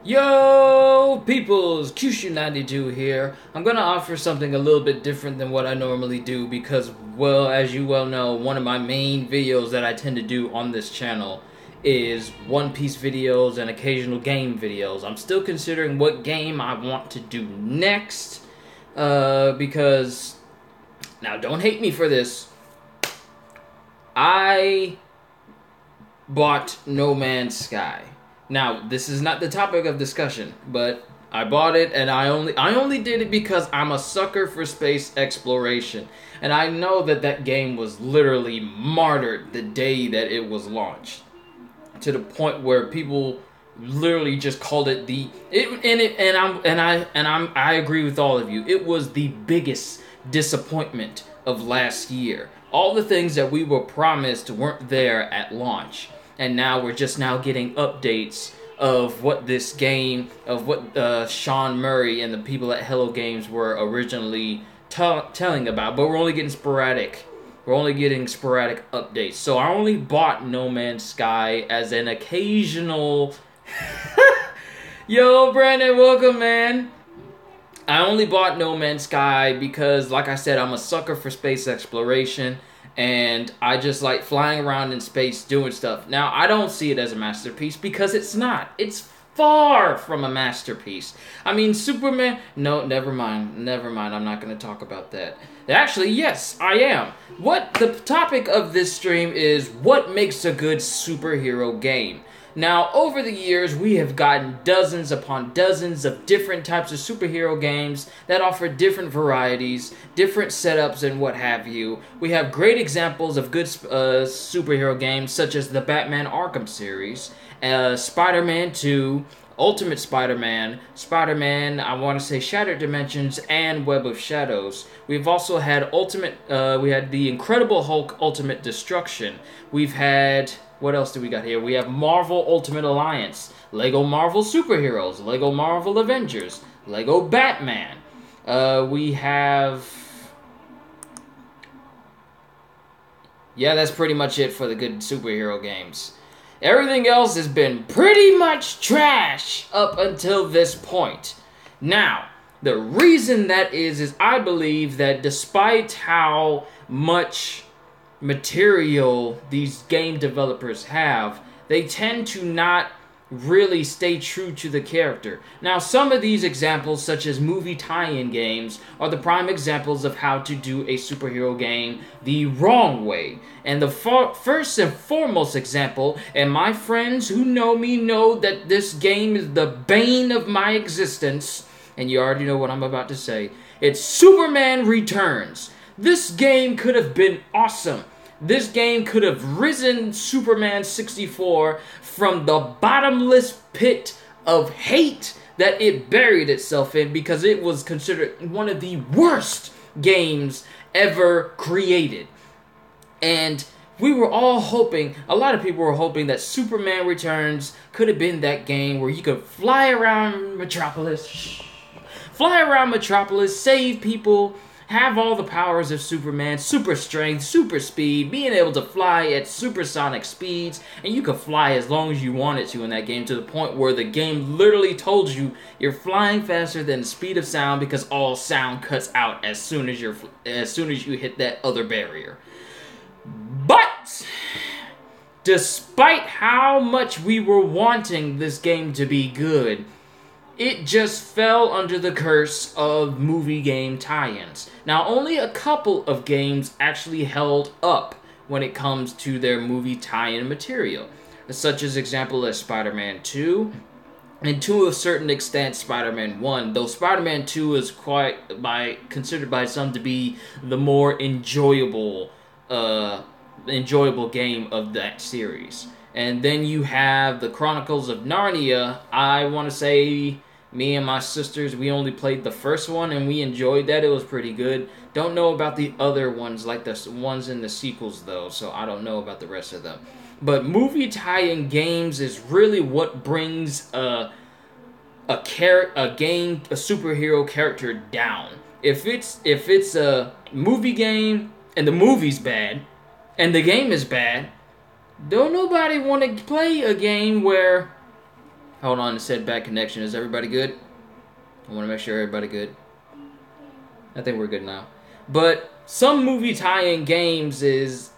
Yo, peoples, Kyushu92 here. I'm gonna offer something a little bit different than what I normally do because, well, as you well know, one of my main videos that I tend to do on this channel is One Piece videos and occasional game videos. I'm still considering what game I want to do next, because, now don't hate me for this, I bought No Man's Sky. Now, this is not the topic of discussion, but I bought it, and I only did it because I'm a sucker for space exploration. And I know that that game was literally martyred the day that it was launched, to the point where people literally just called it I agree with all of you. It was the biggest disappointment of last year. All the things that we were promised weren't there at launch. And now we're just now getting updates of what this game, of what Sean Murray and the people at Hello Games were originally telling about. But we're only getting sporadic. We're only getting sporadic updates. So I only bought No Man's Sky as an occasional... Yo, Brandon, welcome, man. I only bought No Man's Sky because, like I said, I'm a sucker for space exploration. And I just like flying around in space doing stuff. Now, I don't see it as a masterpiece because it's not. It's far from a masterpiece. I mean, Superman... No, never mind. Never mind. I'm not going to talk about that. Actually, yes, I am. The topic of this stream is what makes a good superhero game. Now, over the years, we have gotten dozens upon dozens of different types of superhero games that offer different varieties, different setups, and what have you. We have great examples of good superhero games, such as the Batman Arkham series, Spider-Man 2, Ultimate Spider-Man, Spider-Man, I want to say Shattered Dimensions, and Web of Shadows. We've also had we had the Incredible Hulk Ultimate Destruction. We've had... What else do we got here? We have Marvel Ultimate Alliance, Lego Marvel Superheroes, Lego Marvel Avengers, Lego Batman. We have... Yeah, that's pretty much it for the good superhero games. Everything else has been pretty much trash up until this point. Now, the reason that is I believe that despite how much material these game developers have, they tend to not really stay true to the character. Now, some of these examples, such as movie tie-in games, are the prime examples of how to do a superhero game the wrong way. And the first and foremost example, and my friends who know me know that this game is the bane of my existence, and you already know what I'm about to say, it's Superman Returns. This game could have been awesome. This game could have risen Superman 64 from the bottomless pit of hate that it buried itself in, because it was considered one of the worst games ever created. And we were all hoping, a lot of people were hoping, that Superman Returns could have been that game where you could fly around Metropolis, save people, have all the powers of Superman, super strength, super speed, being able to fly at supersonic speeds, and you could fly as long as you wanted to in that game, to the point where the game literally told you you're flying faster than the speed of sound because all sound cuts out as soon as you hit that other barrier. But despite how much we were wanting this game to be good, it just fell under the curse of movie game tie-ins. Now, only a couple of games actually held up when it comes to their movie tie-in material, such as example as Spider-Man 2, and to a certain extent Spider-Man 1, though Spider-Man 2 is considered by some to be the more enjoyable game of that series. And then you have the Chronicles of Narnia. I want to say, me and my sisters, we only played the first one and we enjoyed that. It was pretty good. Don't know about the other ones, like the ones in the sequels though, so I don't know about the rest of them. But movie tie-in games is really what brings a superhero character down. If it's a movie game and the movie's bad and the game is bad, don't nobody want to play a game where Hold on, it said bad connection. Is everybody good? I want to make sure everybody good. I think we're good now. But some movie tie-in games is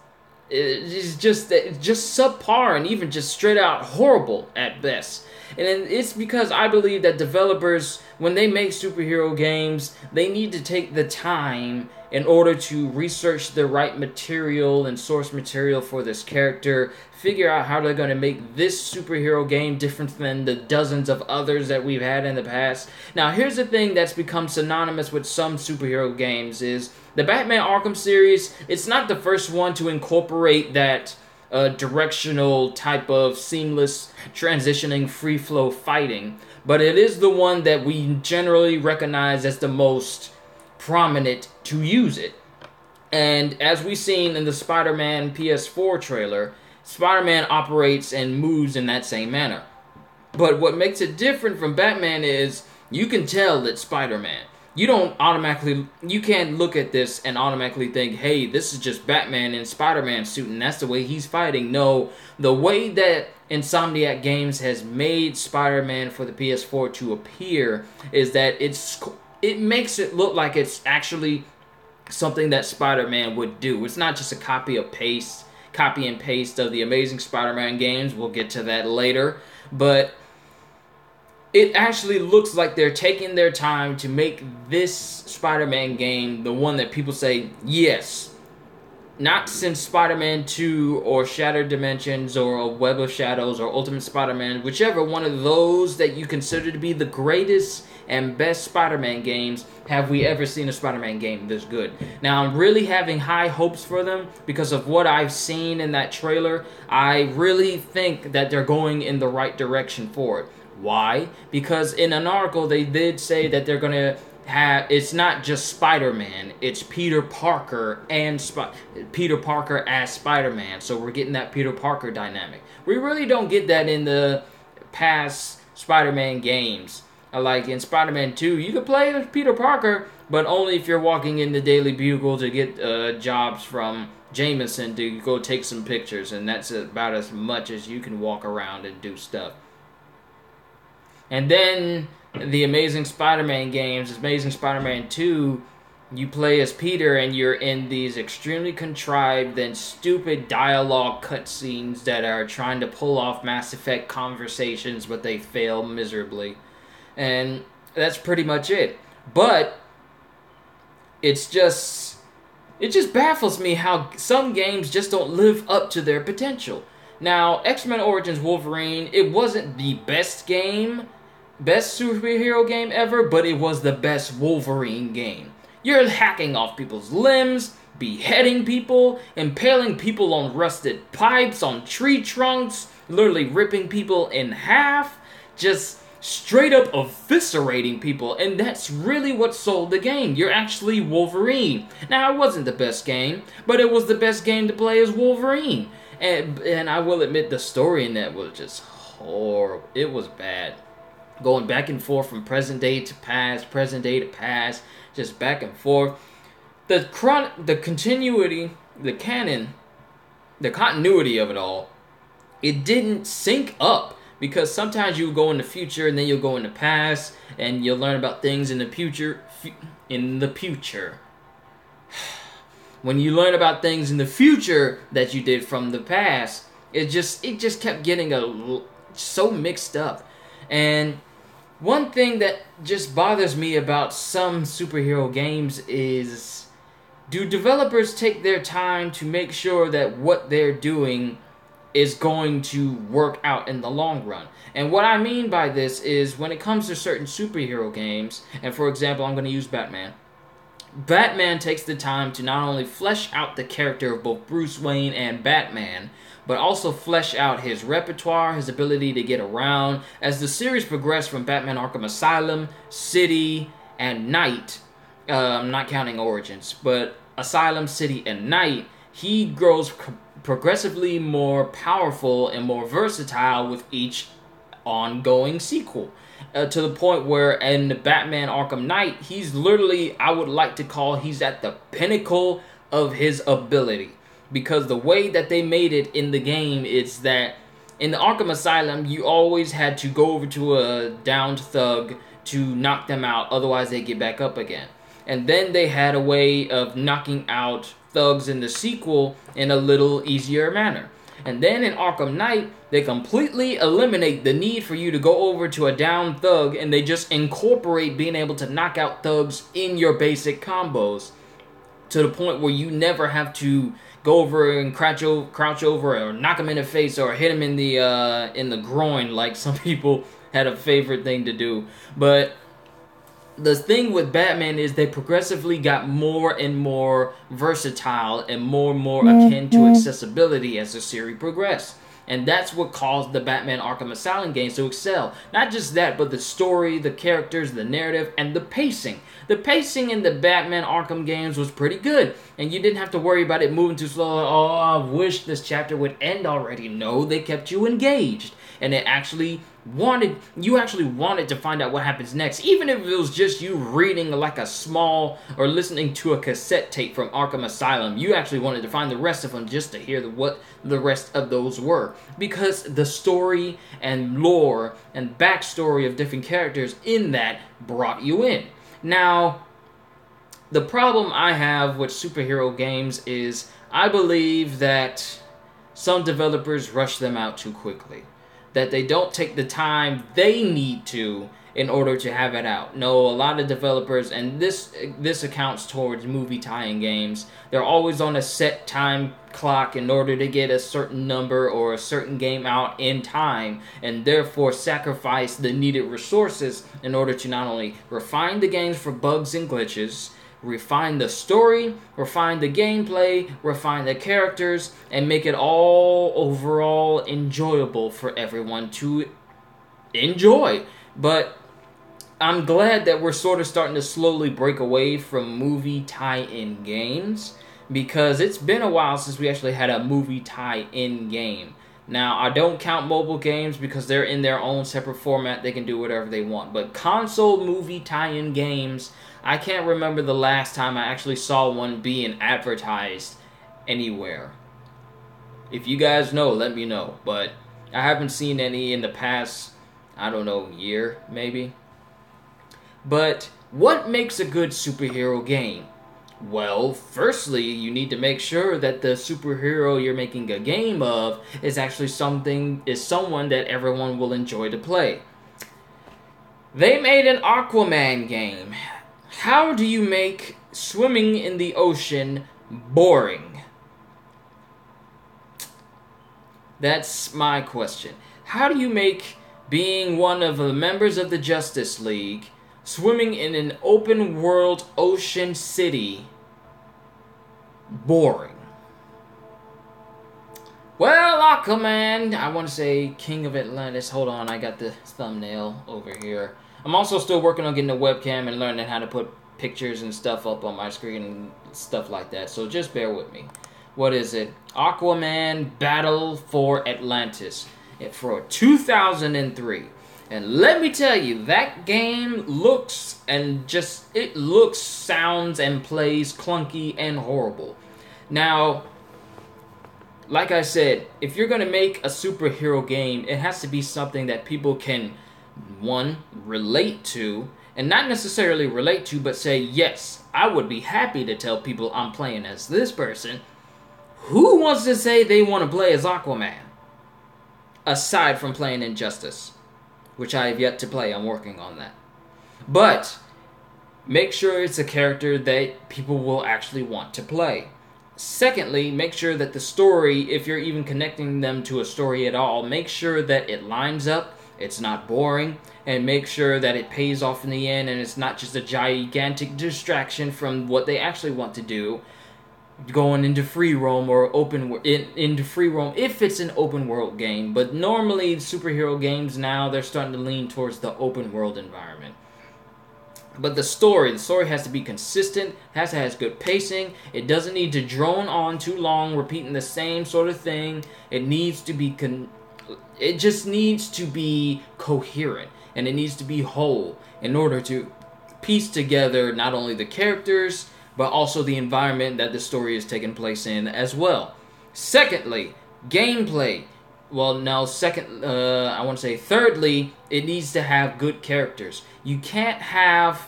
just subpar and even just straight out horrible at best. And it's because I believe that developers, when they make superhero games, they need to take the time in order to research the right material and source material for this character, figure out how they're going to make this superhero game different than the dozens of others that we've had in the past. Now, here's the thing that's become synonymous with some superhero games is the Batman Arkham series. It's not the first one to incorporate that directional type of seamless transitioning free flow fighting, but it is the one that we generally recognize as the most prominent to use it. And as we've seen in the Spider-Man PS4 trailer, Spider-Man operates and moves in that same manner. But what makes it different from Batman is you can tell that Spider-Man. You can't look at this and automatically think, hey, this is just Batman in Spider-Man suit and that's the way he's fighting. No, the way that Insomniac Games has made Spider-Man for the PS4 to appear is that it makes it look like it's actually something that Spider-Man would do. It's not just a copy and paste of the Amazing Spider-Man games. We'll get to that later. But it actually looks like they're taking their time to make this Spider-Man game the one that people say, yes. Not since Spider-Man 2 or Shattered Dimensions or A Web of Shadows or Ultimate Spider-Man, whichever one of those that you consider to be the greatest and best Spider-Man games, have we ever seen a Spider-Man game this good. Now, I'm really having high hopes for them because of what I've seen in that trailer. I really think that they're going in the right direction for it. Why? Because in an article, they did say that they're going to it's not just Spider-Man, it's Peter Parker and Peter Parker as Spider-Man. So we're getting that Peter Parker dynamic. We really don't get that in the past Spider-Man games. Like in Spider-Man 2, you can play as Peter Parker, but only if you're walking in the Daily Bugle to get jobs from Jameson to go take some pictures, and that's about as much as you can walk around and do stuff. And then the Amazing Spider-Man games, Amazing Spider-Man 2, you play as Peter and you're in these extremely contrived and stupid dialogue cutscenes that are trying to pull off Mass Effect conversations, but they fail miserably. And that's pretty much it. But it just baffles me how some games just don't live up to their potential. Now, X-Men Origins Wolverine, it wasn't the best superhero game ever, but it was the best Wolverine game. You're hacking off people's limbs, beheading people, impaling people on rusted pipes, on tree trunks, literally ripping people in half, just straight up eviscerating people, and that's really what sold the game. You're actually Wolverine. Now, it wasn't the best game, but it was the best game to play as Wolverine. And I will admit, the story in that was just horrible. It was bad. Going back and forth from present day to past, just back and forth. The continuity, the continuity of it all, it didn't sync up. Because sometimes you go in the future and then you'll go in the past and you'll learn about things in the future. When you learn about things in the future that you did from the past, it just kept getting so mixed up. And one thing that just bothers me about some superhero games is, do developers take their time to make sure that what they're doing is going to work out in the long run? And what I mean by this is when it comes to certain superhero games, and for example, I'm going to use Batman. Batman takes the time to not only flesh out the character of both Bruce Wayne and Batman, but also flesh out his repertoire, his ability to get around. As the series progressed from Batman Arkham Asylum, City, and Night, I'm not counting Origins, but Asylum, City, and Night, he grows progressively more powerful and more versatile with each ongoing sequel. To the point where in the Batman Arkham Knight, he's literally, I would like to call, he's at the pinnacle of his ability. Because the way that they made it in the game is that In the Arkham Asylum, you always had to go over to a downed thug to knock them out, otherwise they get back up again. And then they had a way of knocking out thugs in the sequel in a little easier manner. And then in Arkham Knight, they completely eliminate the need for you to go over to a downed thug, and they just incorporate being able to knock out thugs in your basic combos, to the point where you never have to go over and crouch over or knock him in the face or hit him in the groin like some people had a favorite thing to do. But the thing with Batman is they progressively got more and more versatile and more akin to accessibility as the series progressed. And that's what caused the Batman Arkham Asylum games to excel. Not just that, but the story, the characters, the narrative, and the pacing. The pacing in the Batman Arkham games was pretty good, and you didn't have to worry about it moving too slow. Oh, I wish this chapter would end already. No, they kept you engaged, and you actually wanted to find out what happens next, even if it was just you reading like a small or listening to a cassette tape from Arkham Asylum. You actually wanted to find the rest of them just to hear what the rest of those were, because the story and lore and backstory of different characters in that brought you in. Now, the problem I have with superhero games is I believe that some developers rush them out too quickly, that they don't take the time they need to in order to have it out. No, a lot of developers, and this accounts towards movie tie-in games, they're always on a set time clock in order to get a certain number or a certain game out in time, and therefore sacrifice the needed resources in order to not only refine the games for bugs and glitches, refine the story, refine the gameplay, refine the characters, and make it all overall enjoyable for everyone to enjoy. But I'm glad that we're sort of starting to slowly break away from movie tie-in games, because it's been a while since we actually had a movie tie-in game. Now, I don't count mobile games because they're in their own separate format. They can do whatever they want. But console movie tie-in games, I can't remember the last time I actually saw one being advertised anywhere. If you guys know, let me know. But I haven't seen any in the past, I don't know, year, maybe. But what makes a good superhero game? Well, firstly, you need to make sure that the superhero you're making a game of is actually someone that everyone will enjoy to play. They made an Aquaman game. How do you make swimming in the ocean boring? That's my question. How do you make being one of the members of the Justice League swimming in an open world ocean city boring? Well, Aquaman, I want to say King of Atlantis. Hold on, I got the thumbnail over here. I'm also still working on getting a webcam and learning how to put pictures and stuff up on my screen and stuff like that, so just bear with me. What is it? Aquaman Battle for Atlantis for 2003. And let me tell you, that game looks, sounds, and plays clunky and horrible. Now, like I said, if you're going to make a superhero game, it has to be something that people can, one, relate to, and not necessarily relate to, but say, yes, I would be happy to tell people I'm playing as this person. Who wants to say they want to play as Aquaman? Aside from playing Injustice, which I have yet to play. I'm working on that. But make sure it's a character that people will actually want to play. Secondly, make sure that the story, if you're even connecting them to a story at all, make sure that it lines up, it's not boring, and make sure that it pays off in the end and it's not just a gigantic distraction from what they actually want to do, going into free roam or into free roam if it's an open world game. But normally superhero games now, they're starting to lean towards the open world environment. But the story has to be consistent, has to have good pacing. It doesn't need to drone on too long, repeating the same sort of thing. It needs to be it just needs to be coherent, and it needs to be whole in order to piece together not only the characters, but also the environment that the story is taking place in as well. Secondly, gameplay. well, now second, I want to say thirdly, it needs to have good characters. You can't have,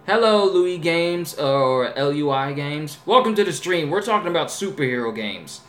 hello Louis Games or LUI Games. Welcome to the stream. We're talking about superhero games.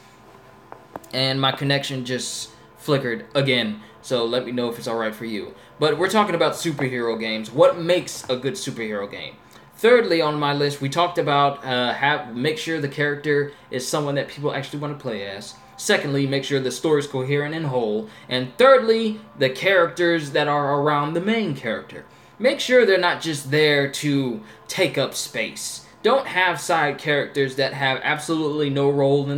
And my connection just flickered again, so let me know if it's alright for you. But we're talking about superhero games. What makes a good superhero game? Thirdly, on my list, we talked about make sure the character is someone that people actually want to play as. Secondly, make sure the story is coherent and whole. And thirdly, the characters that are around the main character. Make sure they're not just there to take up space. Don't have side characters that have absolutely no role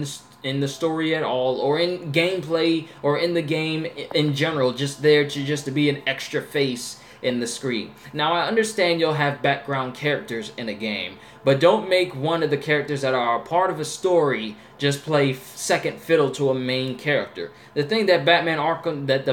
in the story at all, or in gameplay, or in the game in general, just there to be an extra face in the screen. Now, I understand you'll have background characters in a game, but don't make one of the characters that are a part of a story just play second fiddle to a main character. The thing that the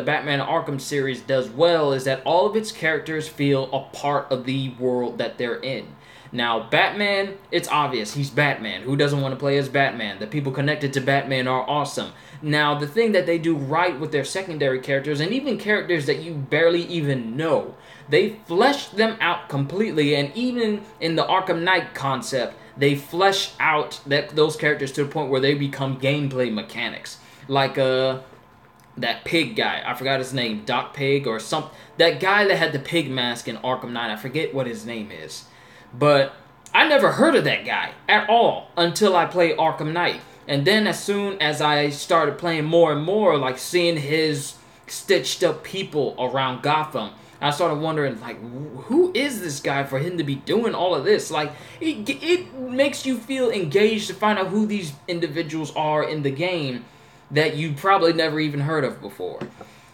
Batman Arkham series does well is that all of its characters feel a part of the world that they're in. Now, Batman, it's obvious, he's Batman. Who doesn't want to play as Batman? The people connected to Batman are awesome. Now, the thing that they do right with their secondary characters, and even characters that you barely even know, they flesh them out completely, and even in the Arkham Knight concept, they flesh out those characters to the point where they become gameplay mechanics. Like, that pig guy, I forgot his name, Doc Pig or something. That guy that had the pig mask in Arkham Knight, I forget what his name is. But I never heard of that guy at all until I played Arkham Knight. And then as soon as I started playing more and more, like seeing his stitched up people around Gotham, I started wondering, like, who is this guy for him to be doing all of this? Like, it makes you feel engaged to find out who these individuals are in the game that you probably never even heard of before.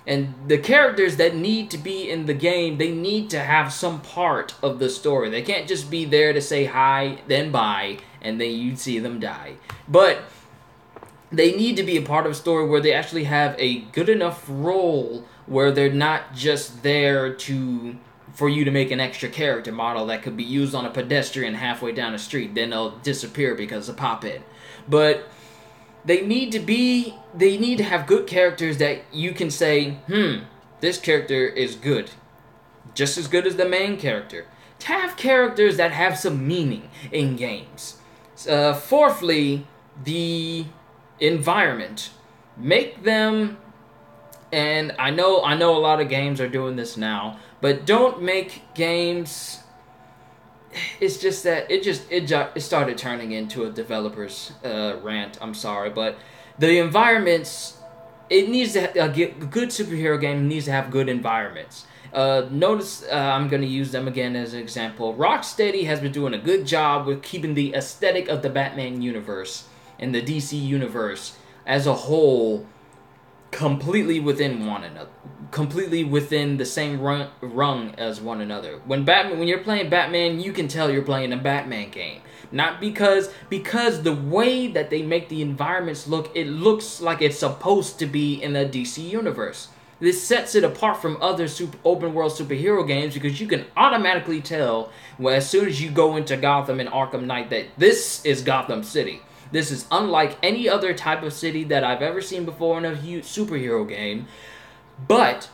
And the characters that need to be in the game, they need to have some part of the story. They can't just be there to say hi, then bye, and then you see them die. But they need to be a part of a story where they actually have a good enough role where they're not just there for you to make an extra character model that could be used on a pedestrian halfway down the street. Then they'll disappear because of pop-in. But they need to have good characters that you can say, this character is good. Just as good as the main character. To have characters that have some meaning in games. Fourthly, the environment. Make them, and I know a lot of games are doing this now, but don't make games. It's just that it started turning into a developer's rant. I'm sorry, but the environments, it needs to a good superhero game needs to have good environments. Notice I'm going to use them again as an example. Rocksteady has been doing a good job with keeping the aesthetic of the Batman universe and the DC universe as a whole completely within one another, completely within the same rung as one another. When you're playing Batman, you can tell you're playing a Batman game. Not because the way that they make the environments look, it looks like it's supposed to be in the DC universe. This sets it apart from other open world superhero games because you can automatically tell as soon as you go into Gotham and Arkham Knight that this is Gotham City. This is unlike any other type of city that I've ever seen before in a superhero game. But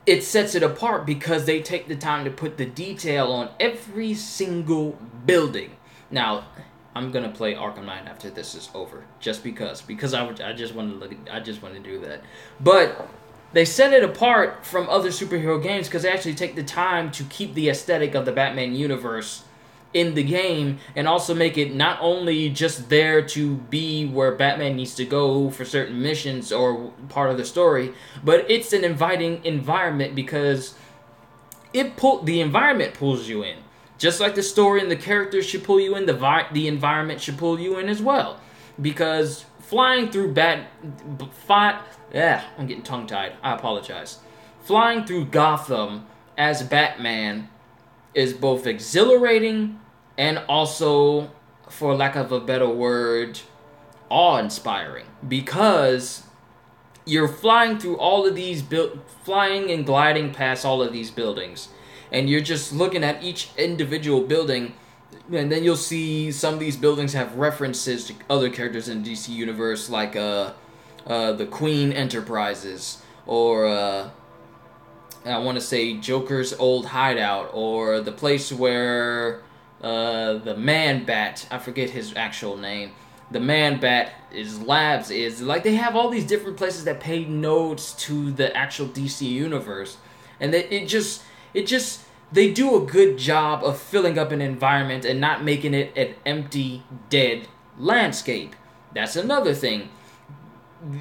it sets it apart because they take the time to put the detail on every single building. Now, I'm gonna play Arkham Knight after this is over, just because I just want to do that. But they set it apart from other superhero games because they actually take the time to keep the aesthetic of the Batman universe in the game, and also make it not only just there to be where Batman needs to go for certain missions or part of the story, but it's an inviting environment because the environment pulls you in. Just like the story and the characters should pull you in, the environment should pull you in as well. Because flying through I'm getting tongue-tied. I apologize. Flying through Gotham as Batman is both exhilarating and also, for lack of a better word, awe-inspiring. Because you're flying through all of these flying and gliding past all of these buildings, and you're just looking at each individual building, and then you'll see some of these buildings have references to other characters in the DC universe, like the Queen Enterprises, or I want to say Joker's old hideout, or the place where the Man-Bat, I forget his actual name, the Man-Bat is labs is. Like, they have all these different places that pay nodes to the actual DC universe. And they do a good job of filling up an environment and not making it an empty, dead landscape. That's another thing.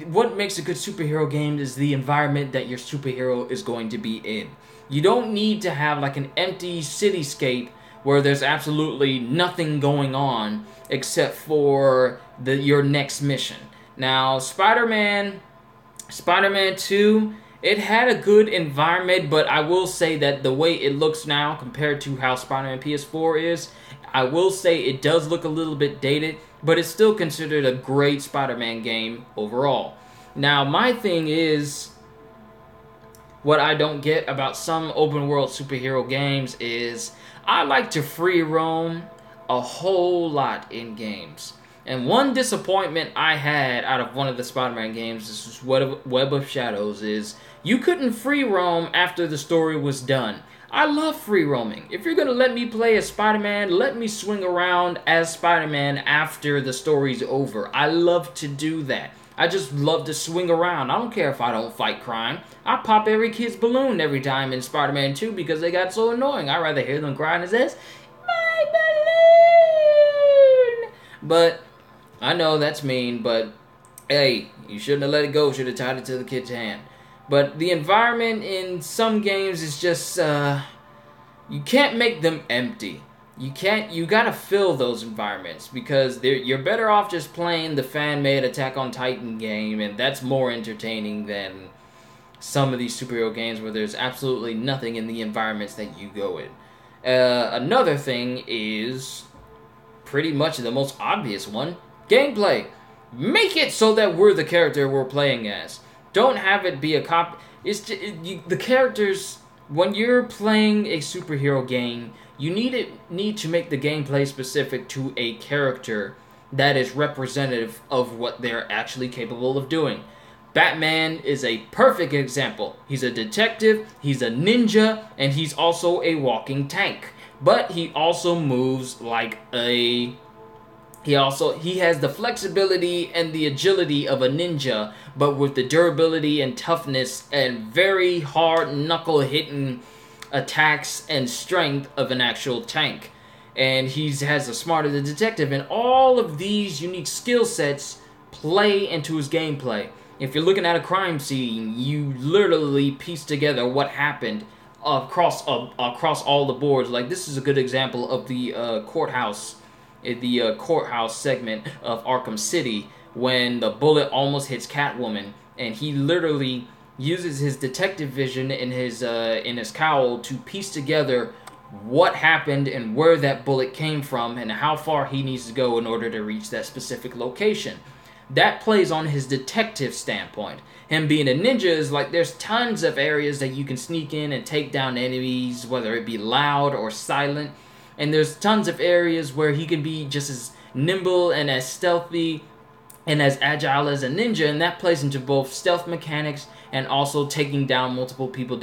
What makes a good superhero game is the environment that your superhero is going to be in. You don't need to have like an empty cityscape where there's absolutely nothing going on except for your next mission. Now, Spider-Man 2, it had a good environment, but I will say that the way it looks now compared to how Spider-Man PS4 is, I will say it does look a little bit dated, but it's still considered a great Spider-Man game overall. Now, my thing is, what I don't get about some open-world superhero games is I like to free roam a whole lot in games. And one disappointment I had out of one of the Spider-Man games, this is Web of Shadows, is you couldn't free roam after the story was done. I love free roaming. If you're going to let me play as Spider-Man, let me swing around as Spider-Man after the story's over. I love to do that. I just love to swing around. I don't care if I don't fight crime. I pop every kid's balloon every time in Spider-Man 2 because they got so annoying. I'd rather hear them crying his ass, "My balloon!" But I know that's mean, but hey, you shouldn't have let it go. Should have tied it to the kid's hand. But the environment in some games is just, you can't make them empty. You gotta fill those environments because you're better off just playing the fan-made Attack on Titan game, and that's more entertaining than some of these superhero games where there's absolutely nothing in the environments that you go in. Another thing is pretty much the most obvious one, gameplay. Make it so that we're the character we're playing as. Don't have it be a copy. The characters, when you're playing a superhero game, you need to make the gameplay specific to a character that is representative of what they're actually capable of doing. Batman is a perfect example. He's a detective, he's a ninja, and he's also a walking tank. But he also moves like a... He has the flexibility and the agility of a ninja, but with the durability and toughness and very hard knuckle-hitting attacks and strength of an actual tank. And he has the smart of the detective, and all of these unique skill sets play into his gameplay. If you're looking at a crime scene, you literally piece together what happened across all the boards. Like, this is a good example of the courthouse segment of Arkham City when the bullet almost hits Catwoman, and he literally uses his detective vision in his cowl to piece together what happened and where that bullet came from and how far he needs to go in order to reach that specific location. That plays on his detective standpoint. Him being a ninja is like there's tons of areas that you can sneak in and take down enemies, whether it be loud or silent. And there's tons of areas where he can be just as nimble and as stealthy and as agile as a ninja, and that plays into both stealth mechanics and also taking down multiple people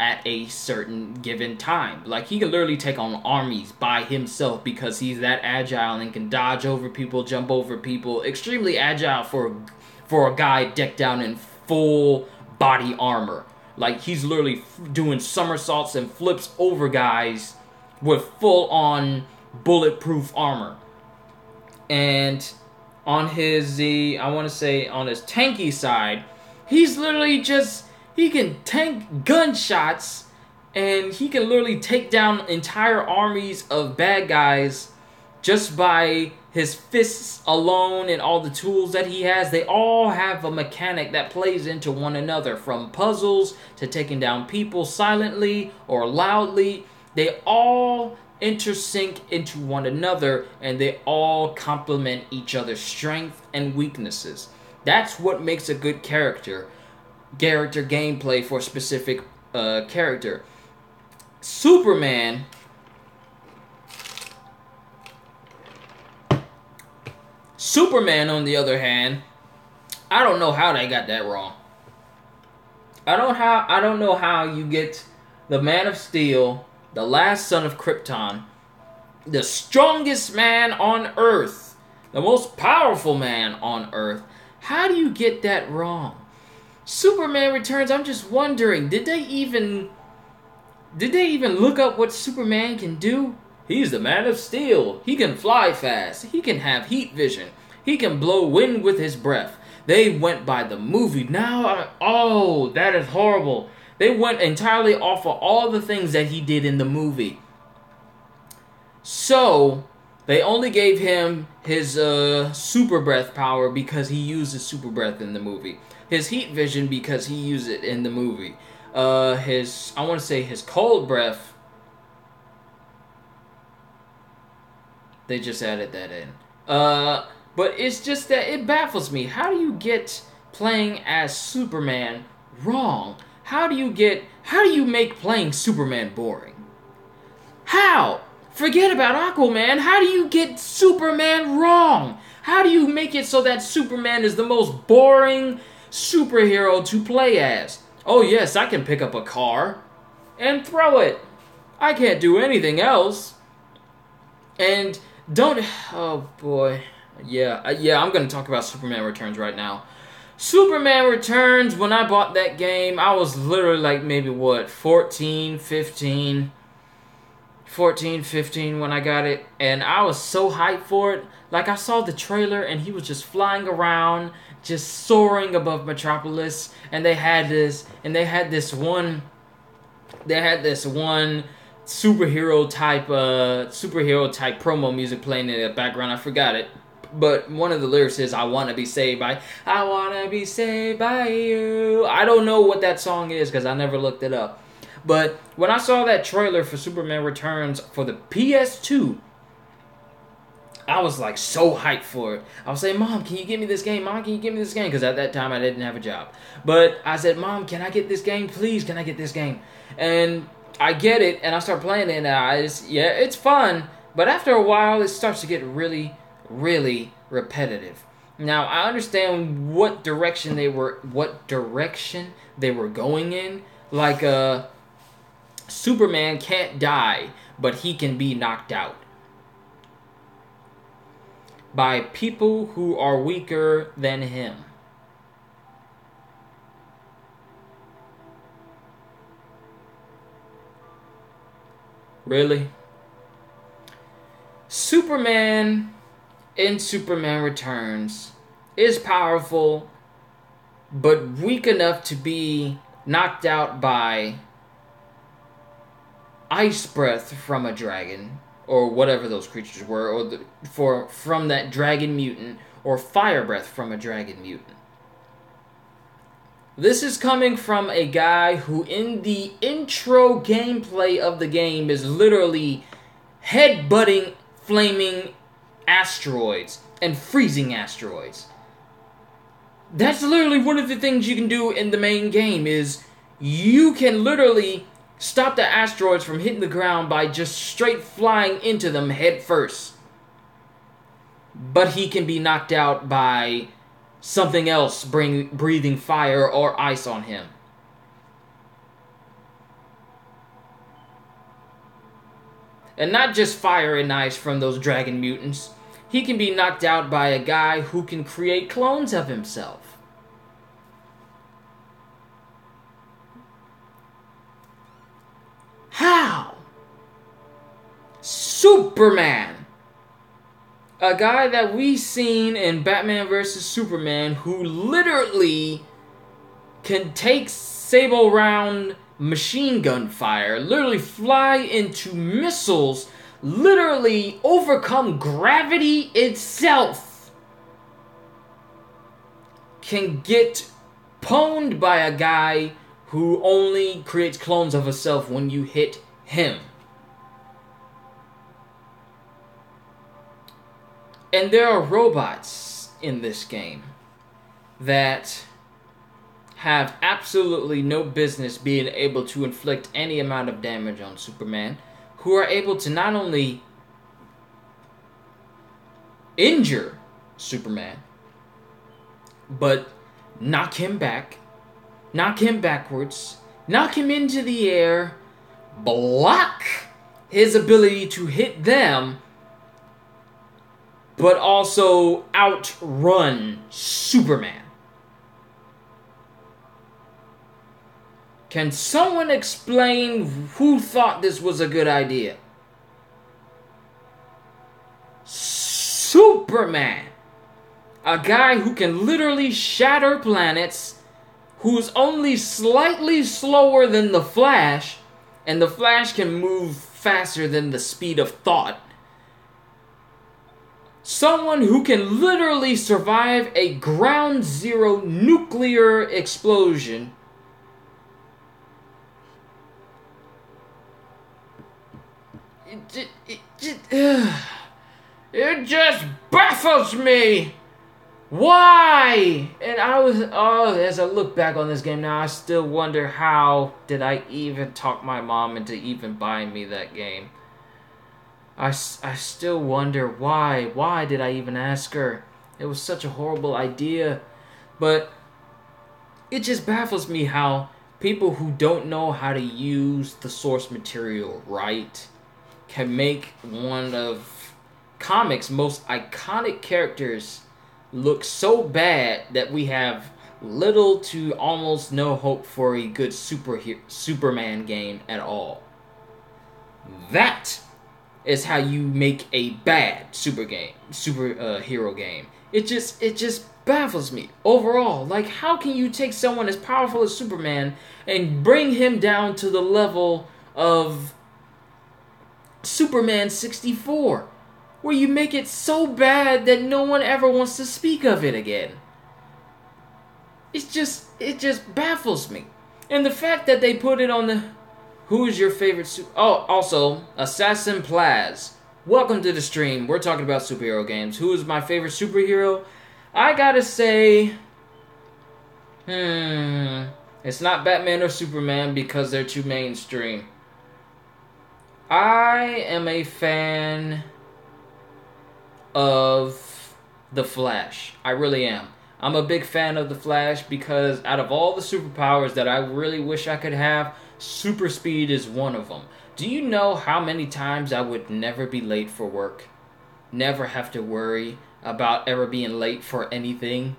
at a certain given time. Like, he can literally take on armies by himself because he's that agile and can dodge over people, jump over people. Extremely agile for a guy decked out in full body armor. Like, he's literally doing somersaults and flips over guys with full-on bulletproof armor. And on his, on his tanky side, he's literally just, he can tank gunshots, and he can literally take down entire armies of bad guys just by his fists alone and all the tools that he has. They all have a mechanic that plays into one another, from puzzles to taking down people silently or loudly. They all intersync into one another, and they all complement each other's strengths and weaknesses. That's what makes a good character gameplay for a specific character. Superman, on the other hand, I don't know how they got that wrong. I don't know how you get the Man of Steel, the last son of Krypton, the strongest man on Earth, the most powerful man on Earth. How do you get that wrong? Superman Returns, I'm just wondering, did they even look up what Superman can do? He's the Man of Steel. He can fly fast. He can have heat vision. He can blow wind with his breath. They went by the movie. Oh, that is horrible. They went entirely off of all the things that he did in the movie. So, they only gave him his super breath power because he used his super breath in the movie. His heat vision because he used it in the movie. His cold breath, they just added that in. But it's just that it baffles me. How do you get playing as Superman wrong? How do you make playing Superman boring? How? Forget about Aquaman. How do you get Superman wrong? How do you make it so that Superman is the most boring superhero to play as? Oh yes, I can pick up a car and throw it. I can't do anything else. And oh boy. Yeah, I'm going to talk about Superman Returns right now. Superman Returns, when I bought that game, I was literally like maybe 14, 15 when I got it, and I was so hyped for it. Like, I saw the trailer and he was just flying around, just soaring above Metropolis, and they had this one superhero type promo music playing in the background. I forgot it. But one of the lyrics is, I wanna be saved by you. I don't know what that song is because I never looked it up. But when I saw that trailer for Superman Returns for the PS2, I was like so hyped for it. I was saying, Mom, can you give me this game? Mom, can you give me this game? Because at that time I didn't have a job. But I said, Mom, can I get this game? Please, can I get this game? And I get it, and I start playing it, and it's fun. But after a while, it starts to get really, really repetitive. Now, I understand what direction they were going in. Like, Superman can't die, but he can be knocked out by people who are weaker than him. Really? Superman in Superman Returns is powerful, but weak enough to be knocked out by ice breath from a dragon, or whatever those creatures were, or from that dragon mutant, or fire breath from a dragon mutant. This is coming from a guy who in the intro gameplay of the game is literally headbutting flaming asteroids and freezing asteroids. That's literally one of the things you can do in the main game, is you can literally stop the asteroids from hitting the ground by just straight flying into them head first. But he can be knocked out by something else breathing fire or ice on him. And not just fire and ice from those dragon mutants. He can be knocked out by a guy who can create clones of himself. How? Superman. A guy that we seen in Batman vs. Superman who literally can take sable round machine gun fire, literally fly into missiles, literally overcome gravity itself, can get pwned by a guy who only creates clones of himself when you hit him. And there are robots in this game that have absolutely no business being able to inflict any amount of damage on Superman, who are able to not only injure Superman. But knock him back, knock him backwards, knock him into the air, block his ability to hit them, but also outrun Superman. Can someone explain who thought this was a good idea? Superman! A guy who can literally shatter planets, who's only slightly slower than the Flash, and the Flash can move faster than the speed of thought. Someone who can literally survive a ground zero nuclear explosion. It just baffles me. Why? And as I look back on this game now, I still wonder how did I even talk my mom into even buying me that game. I still wonder why. Why did I even ask her? It was such a horrible idea. But it just baffles me how people who don't know how to use the source material right can make one of comics' most iconic characters look so bad that we have little to almost no hope for a good Superman game at all. That is how you make a bad superhero game. It just baffles me overall. Like, how can you take someone as powerful as Superman and bring him down to the level of Superman 64? Where you make it so bad that no one ever wants to speak of it again. It just baffles me. And the fact that they put it on the... Who is your favorite Oh, also, Assassin Plaz. Welcome to the stream. We're talking about superhero games. Who is my favorite superhero? I gotta say... It's not Batman or Superman because they're too mainstream. I am a fan of The Flash. I really am. I'm a big fan of The Flash because out of all the superpowers that I really wish I could have, super speed is one of them. Do you know how many times I would never be late for work? Never have to worry about ever being late for anything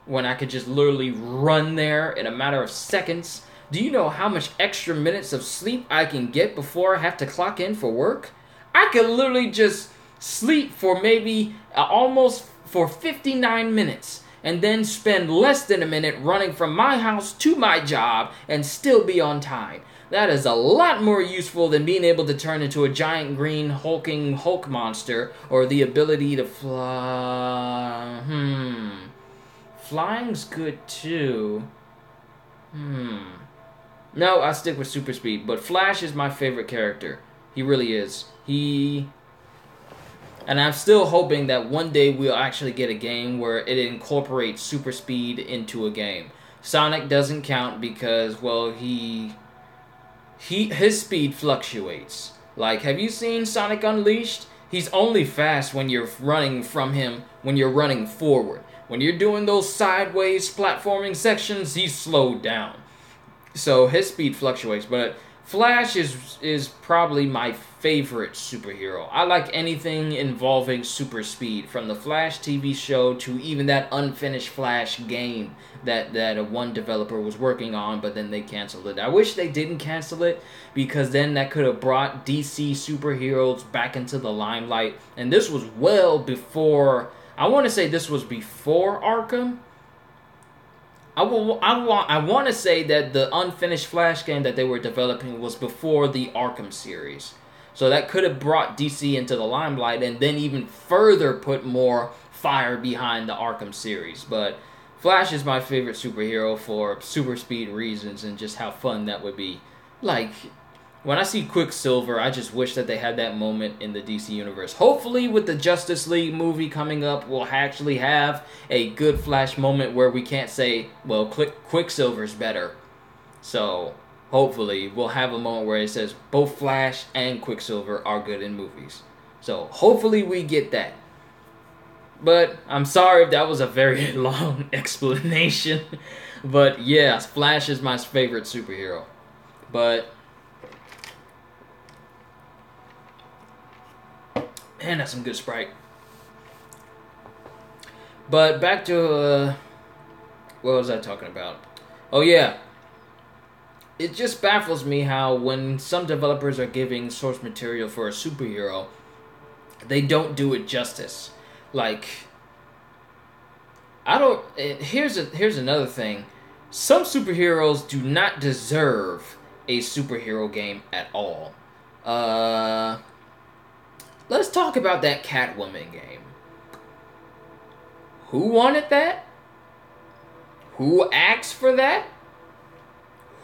when I could just literally run there in a matter of seconds? Do you know how much extra minutes of sleep I can get before I have to clock in for work? I could literally just sleep for maybe almost for 59 minutes and then spend less than a minute running from my house to my job and still be on time. That is a lot more useful than being able to turn into a giant green hulking Hulk monster or the ability to fly. Flying's good too. No, I stick with super speed, but Flash is my favorite character. He really is. And I'm still hoping that one day we'll actually get a game where it incorporates super speed into a game. Sonic doesn't count because, well, his speed fluctuates. Like, have you seen Sonic Unleashed? He's only fast when you're running from him, when you're running forward. When you're doing those sideways platforming sections, he's slowed down. So his speed fluctuates, but Flash is probably my favorite superhero. I like anything involving super speed, from the Flash TV show to even that unfinished Flash game that one developer was working on, but then they canceled it. I wish they didn't cancel it, because then that could have brought DC superheroes back into the limelight. And this was well before, I want to say this was before Arkham. I want to say that the unfinished Flash game that they were developing was before the Arkham series. So that could have brought DC into the limelight and then even further put more fire behind the Arkham series. But Flash is my favorite superhero for super speed reasons and just how fun that would be. Like, when I see Quicksilver, I just wish that they had that moment in the DC universe. Hopefully, with the Justice League movie coming up, we'll actually have a good Flash moment where we can't say, well, Quicksilver's better. So, hopefully, we'll have a moment where it says both Flash and Quicksilver are good in movies. So, hopefully we get that. But I'm sorry if that was a very long explanation. But yeah, Flash is my favorite superhero. But man, that's some good Sprite. But back to what was I talking about? Oh yeah. It just baffles me how when some developers are giving source material for a superhero, they don't do it justice. Like, I don't. Here's another thing. Some superheroes do not deserve a superhero game at all. Let's talk about that Catwoman game. Who wanted that? Who asked for that?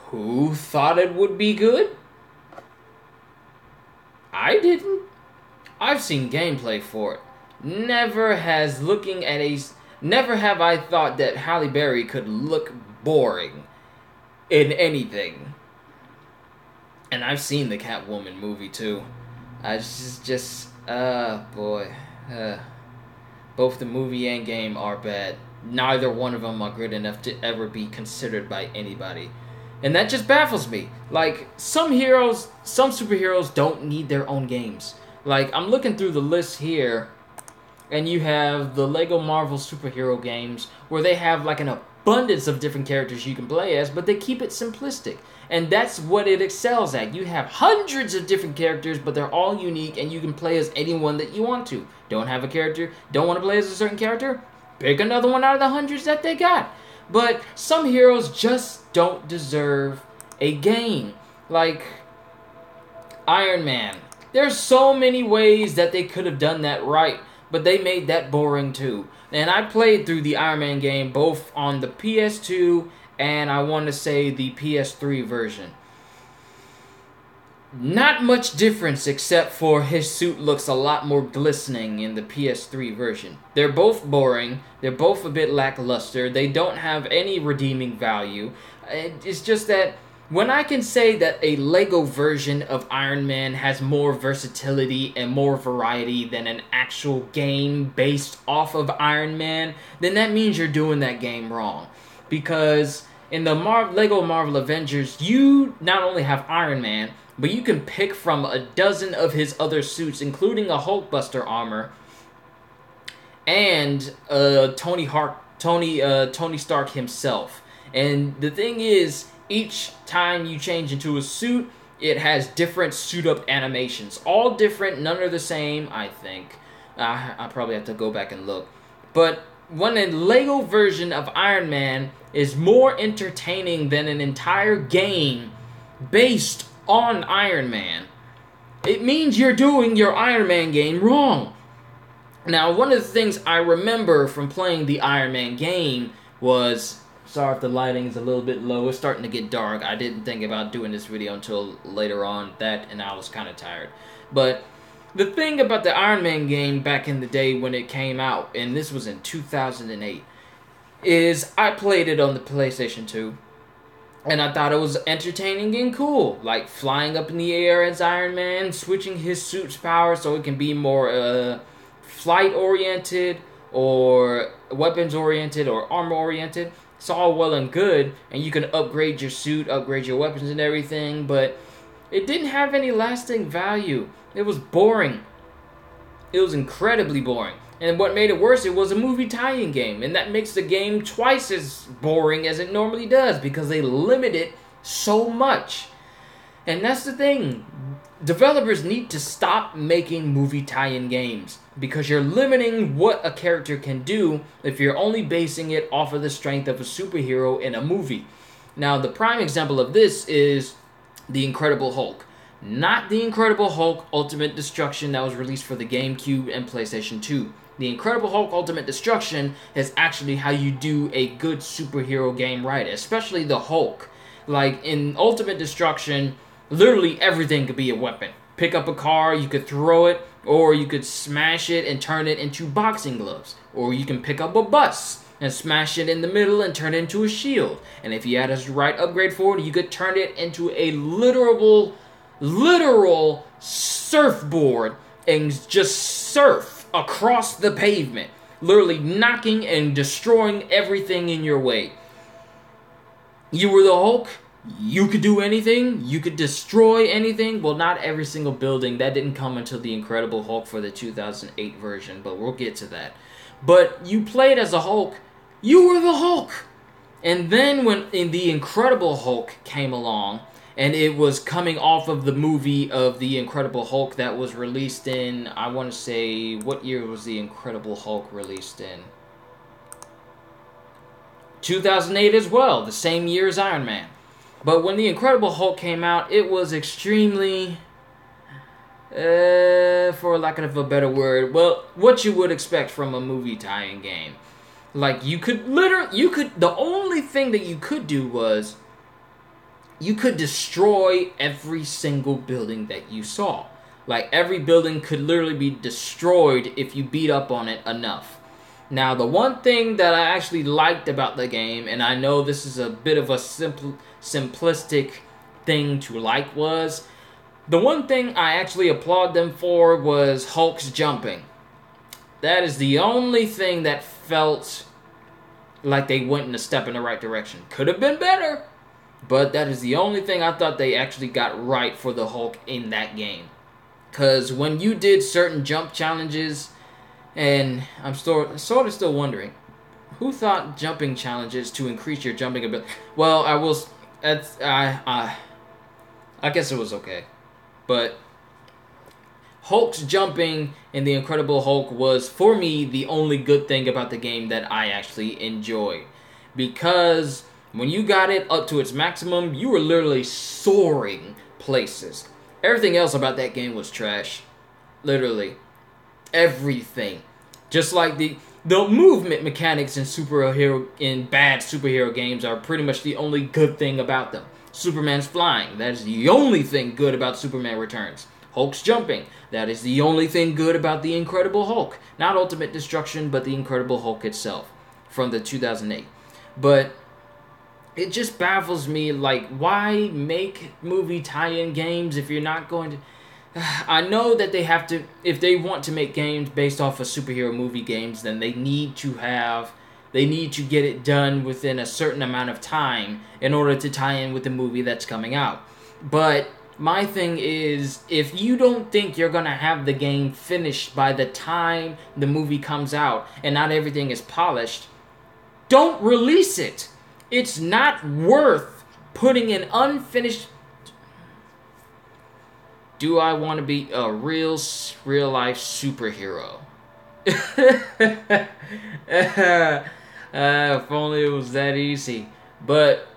Who thought it would be good? I didn't. I've seen gameplay for it. Never have I thought that Halle Berry could look boring in anything. And I've seen the Catwoman movie too. Both the movie and game are bad. Neither one of them are good enough to ever be considered by anybody. And that just baffles me. Like, some superheroes don't need their own games. Like, I'm looking through the list here, and you have the Lego Marvel superhero games, where they have, like, an abundance of different characters you can play as, but they keep it simplistic. And that's what it excels at. You have hundreds of different characters, but they're all unique, and you can play as anyone that you want to. Don't have a character, don't want to play as a certain character? Pick another one out of the hundreds that they got. But some heroes just don't deserve a game. Like Iron Man. There's so many ways that they could have done that right, but they made that boring too. And I played through the Iron Man game both on the PS2 and I want to say the PS3 version. Not much difference except for his suit looks a lot more glistening in the PS3 version. They're both boring. They're both a bit lackluster. They don't have any redeeming value. It's just that when I can say that a Lego version of Iron Man has more versatility and more variety than an actual game based off of Iron Man, then that means you're doing that game wrong. Because in the Lego Marvel Avengers, you not only have Iron Man, but you can pick from a dozen of his other suits, including a Hulkbuster armor, and Tony Stark himself. And the thing is, each time you change into a suit, it has different suit-up animations. All different, none are the same, I think. I probably have to go back and look. But when a Lego version of Iron Man is more entertaining than an entire game based on Iron Man, it means you're doing your Iron Man game wrong. Now, one of the things I remember from playing the Iron Man game was, sorry if the lighting is a little bit low, it's starting to get dark. I didn't think about doing this video until later on, and I was kind of tired. But the thing about the Iron Man game back in the day when it came out, and this was in 2008, is I played it on the PlayStation 2. And I thought it was entertaining and cool. Like flying up in the air as Iron Man, switching his suit's power so it can be more flight-oriented or weapons-oriented or armor-oriented. It's all well and good, and you can upgrade your suit, upgrade your weapons and everything, but it didn't have any lasting value. It was boring. It was incredibly boring. And what made it worse, it was a movie tie-in game. And that makes the game twice as boring as it normally does because they limit it so much. And that's the thing. Developers need to stop making movie tie-in games because you're limiting what a character can do if you're only basing it off of the strength of a superhero in a movie. Now, the prime example of this is The Incredible Hulk. Not The Incredible Hulk Ultimate Destruction that was released for the GameCube and PlayStation 2. The Incredible Hulk Ultimate Destruction is actually how you do a good superhero game right, especially the Hulk. Like, in Ultimate Destruction, literally everything could be a weapon. Pick up a car, you could throw it, or you could smash it and turn it into boxing gloves. Or you can pick up a bus and smash it in the middle and turn it into a shield. And if you had a right upgrade for it, you could turn it into a literal surfboard and just surf across the pavement. literally knocking and destroying everything in your way. You were the Hulk. You could do anything. You could destroy anything. Well, not every single building. That didn't come until the Incredible Hulk for the 2008 version, but we'll get to that. But you played as a Hulk. You were the Hulk. And then when the Incredible Hulk came along, and it was coming off of the movie of the Incredible Hulk that was released in, I want to say, what year was the Incredible Hulk released in? 2008 as well, the same year as Iron Man. But when the Incredible Hulk came out, it was extremely, for lack of a better word, well, what you would expect from a movie tie-in game. Like, the only thing that you could do was, you could destroy every single building that you saw. Like, every building could literally be destroyed if you beat up on it enough. Now, the one thing that I actually liked about the game, and I know this is a bit of a simplistic thing to like, was the one thing I actually applaud them for was Hulk's jumping. That is the only thing that felt like they went in a step in the right direction. Could have been better, but that is the only thing I thought they actually got right for the Hulk in that game. Because when you did certain jump challenges, and I'm sort of still wondering, who thought jumping challenges to increase your jumping ability? Well, I guess it was okay. But Hulk's jumping in The Incredible Hulk was, for me, the only good thing about the game that I actually enjoyed. Because when you got it up to its maximum, you were literally soaring places. Everything else about that game was trash. Literally. Everything. Just like the movement mechanics in bad superhero games are pretty much the only good thing about them. Superman's flying. That is the only thing good about Superman Returns. Hulk's jumping. That is the only thing good about the Incredible Hulk. Not Ultimate Destruction, but the Incredible Hulk itself from the 2008. But it just baffles me, like, why make movie tie-in games if you're not going to... I know that they have to, if they want to make games based off of superhero movie games, then they need to get it done within a certain amount of time in order to tie in with the movie that's coming out. But my thing is, if you don't think you're going to have the game finished by the time the movie comes out and not everything is polished, don't release it. It's not worth putting an unfinished... Do I want to be a real-life superhero? If only it was that easy. But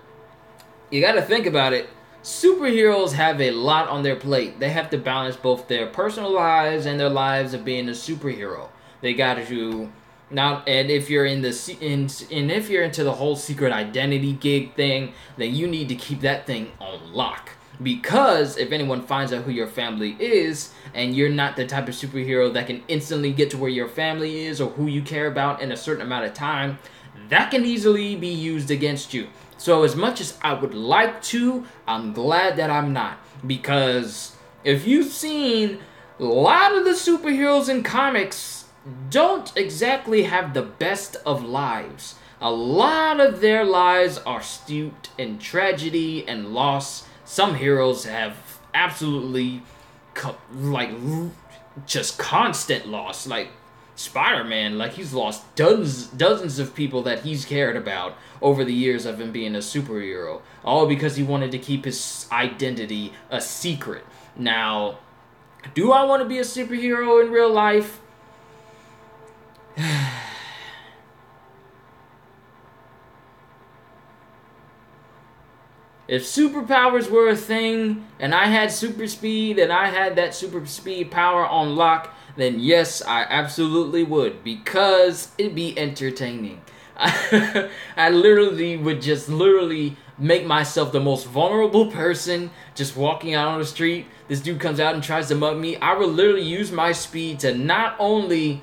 you gotta think about it. Superheroes have a lot on their plate. They have to balance both their personal lives and their lives of being a superhero. They gotta do... and if you're if you're into the whole secret identity gig thing, then you need to keep that thing on lock. Because if anyone finds out who your family is, and you're not the type of superhero that can instantly get to where your family is or who you care about in a certain amount of time, that can easily be used against you. So as much as I would like to, I'm glad that I'm not. Because if you've seen, a lot of the superheroes in comics don't exactly have the best of lives. A lot of their lives are steeped in tragedy and loss. Some heroes have absolutely, just constant loss. Like Spider-Man, he's lost dozens of people that he's cared about over the years of him being a superhero. All because he wanted to keep his identity a secret. Now, do I want to be a superhero in real life? If superpowers were a thing, and I had super speed, and I had that super speed power on lock, then yes, I absolutely would, because it'd be entertaining. I literally would just make myself the most vulnerable person, just walking out on the street. This dude comes out and tries to mug me. I would literally use my speed to not only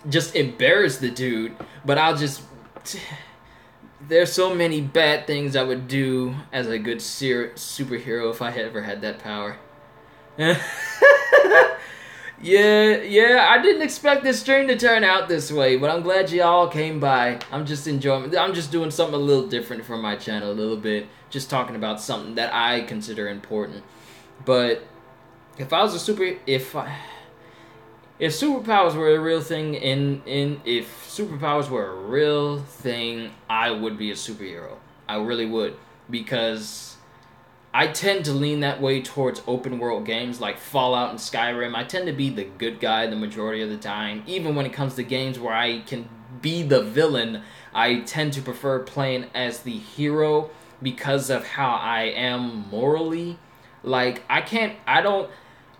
just embarrass the dude, but I'll just... There's so many bad things I would do as a good superhero if I ever had that power. Yeah, I didn't expect this stream to turn out this way, but I'm glad y'all came by. I'm just enjoying, I'm just doing something a little different for my channel a little bit. Just talking about something that I consider important. But if I was a if superpowers were a real thing if superpowers were a real thing, I would be a superhero. I really would, because I tend to lean that way towards open world games like Fallout and Skyrim. I tend to be the good guy the majority of the time. Even when it comes to games where I can be the villain, I tend to prefer playing as the hero because of how I am morally. Like,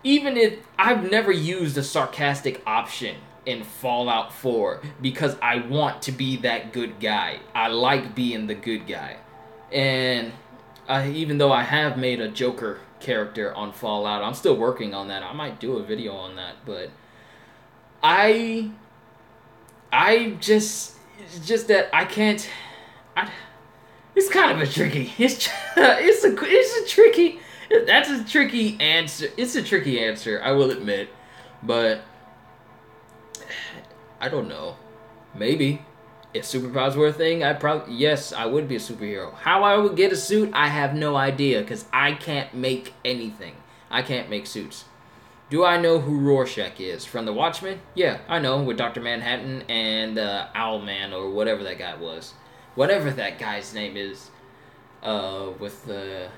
even if I've never used a sarcastic option in Fallout 4 because I want to be that good guy. I like being the good guy. And even though I have made a Joker character on Fallout, I'm still working on that. I might do a video on that, but it's just that I can't. It's kind of a tricky. It's a tricky. That's a tricky answer. It's a tricky answer, I will admit, but I don't know. Maybe. If superpowers were a thing, yes, I would be a superhero. How I would get a suit, I have no idea, because I can't make anything. I can't make suits. Do I know who Rorschach is? From The Watchmen? Yeah, I know, with Dr. Manhattan and Owlman, or whatever that guy was. Whatever that guy's name is. With the...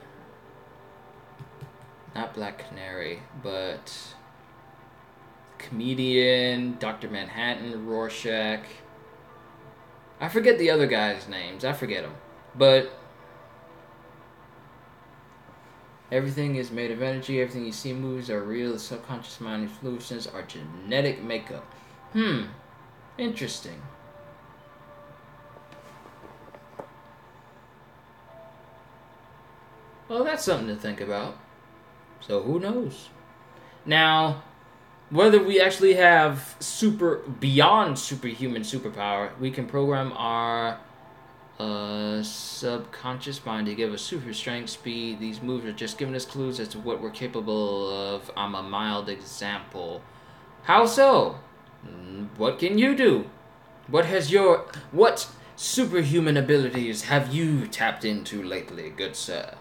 Not Black Canary, but... Comedian, Dr. Manhattan, Rorschach... I forget the other guys' names. I forget them. But everything is made of energy. Everything you see moves are real. The subconscious mind influences are genetic makeup. Interesting. Well, that's something to think about. So who knows? Now, whether we actually have beyond superhuman superpower, we can program our subconscious mind to give us super strength, speed. These moves are just giving us clues as to what we're capable of. I'm a mild example. How so? What can you do? What superhuman abilities have you tapped into lately, good sir?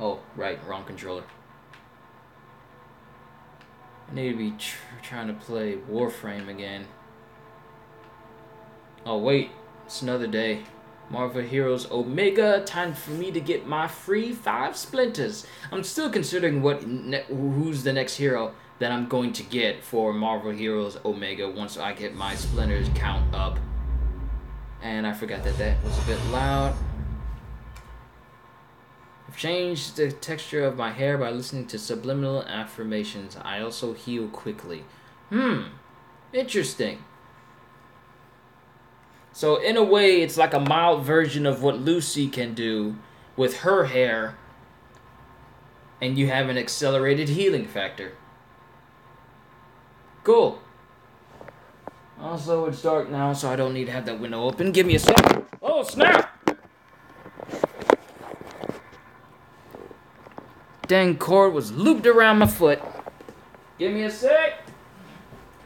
Oh, right, wrong controller. I need to be trying to play Warframe again. Oh, wait, it's another day. Marvel Heroes Omega, time for me to get my free 5 splinters. I'm still considering who's the next hero that I'm going to get for Marvel Heroes Omega once I get my splinters count up. And I forgot that was a bit loud. I've changed the texture of my hair by listening to subliminal affirmations. I also heal quickly. Interesting. So in a way, it's like a mild version of what Lucy can do with her hair, and you have an accelerated healing factor. Cool. Also, it's dark now, so I don't need to have that window open. Give me a second. Oh, snap! Dang cord was looped around my foot. Give me a sec.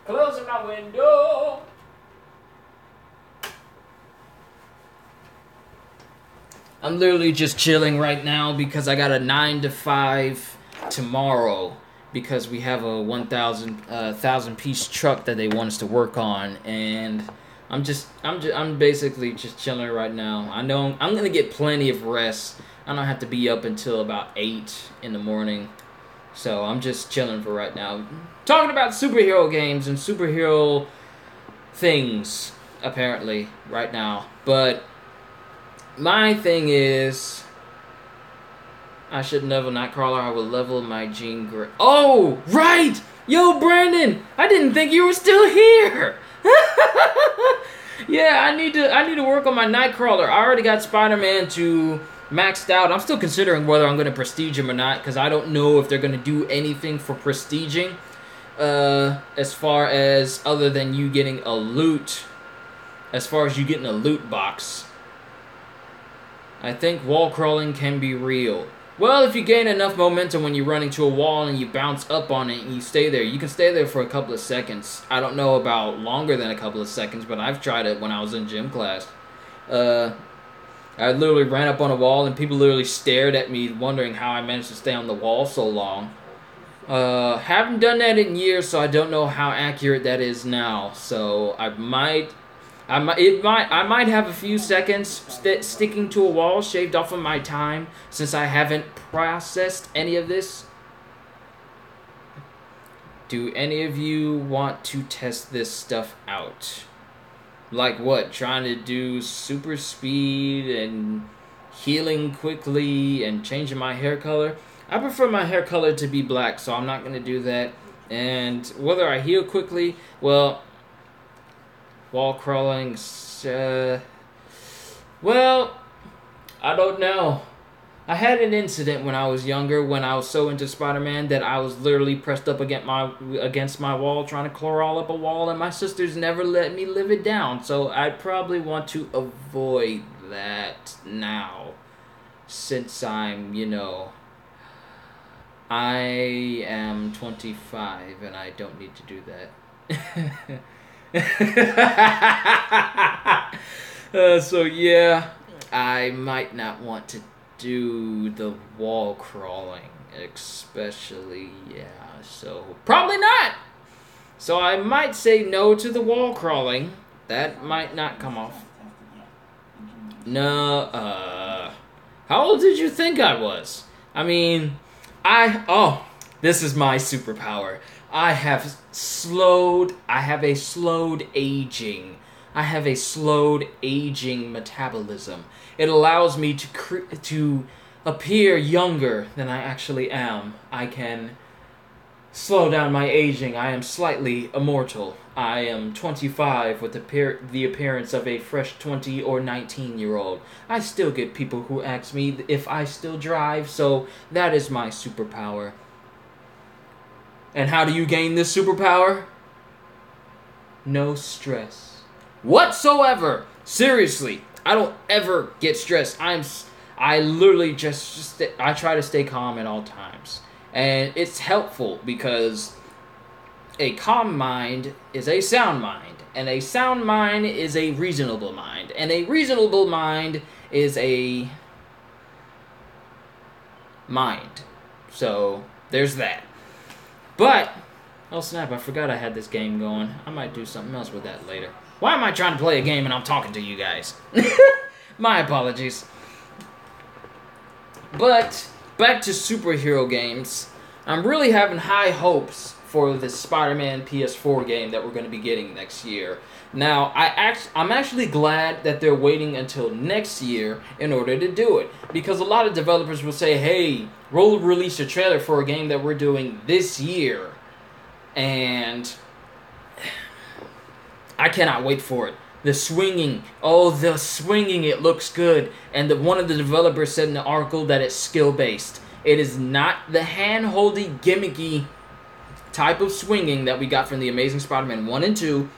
Closing my window. I'm literally just chilling right now because I got a 9 to 5 tomorrow because we have a 1,000 piece truck that they want us to work on, and I'm basically just chilling right now. I know I'm gonna get plenty of rest. I don't have to be up until about 8 in the morning. So I'm just chilling for right now. Talking about superhero games and superhero things, apparently, right now. But my thing is, I should level Nightcrawler. I will level my Jean Grey. Oh, right! Yo, Brandon! I didn't think you were still here! Yeah, I need to work on my Nightcrawler. I already got Spider-Man to maxed out. I'm still considering whether I'm going to prestige him or not, because I don't know if they're going to do anything for prestiging, as far as other than you getting a loot, as far as you getting a loot box. I think wall crawling can be real. Well, if you gain enough momentum when you're running to a wall and you bounce up on it and you stay there, you can stay there for a couple of seconds. I don't know about longer than a couple of seconds, but I've tried it when I was in gym class. I literally ran up on a wall and people literally stared at me wondering how I managed to stay on the wall so long. Haven't done that in years, so I don't know how accurate that is now. So I might have a few seconds sticking to a wall shaved off of my time since I haven't processed any of this. Do any of you want to test this stuff out? Like what? Trying to do super speed and healing quickly and changing my hair color? I prefer my hair color to be black, so I'm not going to do that. And whether I heal quickly, well, wall crawling, well, I don't know. I had an incident when I was younger when I was so into Spider-Man that I was literally pressed up against my wall trying to crawl up a wall, and my sisters never let me live it down. So I probably want to avoid that now since I'm, you know, I am 25 and I don't need to do that. So yeah, I might not want to do the wall crawling, especially, yeah, so probably not. So I might say no to the wall crawling. That might not come off. No, how old did you think I was? I mean, this is my superpower. I have a slowed aging. I have a slowed aging metabolism. It allows me to appear younger than I actually am. I can slow down my aging. I am slightly immortal. I am 25 with the appearance of a fresh 20 or 19-year-old. I still get people who ask me if I still drive, so that is my superpower. And how do you gain this superpower? No stress whatsoever. Seriously, I don't ever get stressed. I literally I try to stay calm at all times. And it's helpful because a calm mind is a sound mind, and a sound mind is a reasonable mind, and a reasonable mind is a mind. So there's that. But oh snap, I forgot I had this game going. I might do something else with that later. Why am I trying to play a game and I'm talking to you guys? My apologies. But back to superhero games. I'm really having high hopes for the Spider-Man PS4 game that we're going to be getting next year. Now, I'm actually glad that they're waiting until next year in order to do it. Because a lot of developers will say, hey, release a trailer for a game that we're doing this year. And I cannot wait for it. The swinging, it looks good. And one of the developers said in the article that it's skill-based. It is not the hand-holdy, gimmicky type of swinging that we got from the Amazing Spider-Man 1 and 2.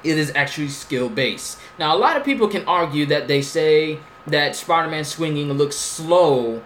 It is actually skill-based. Now, a lot of people can argue that they say that Spider-Man swinging looks slow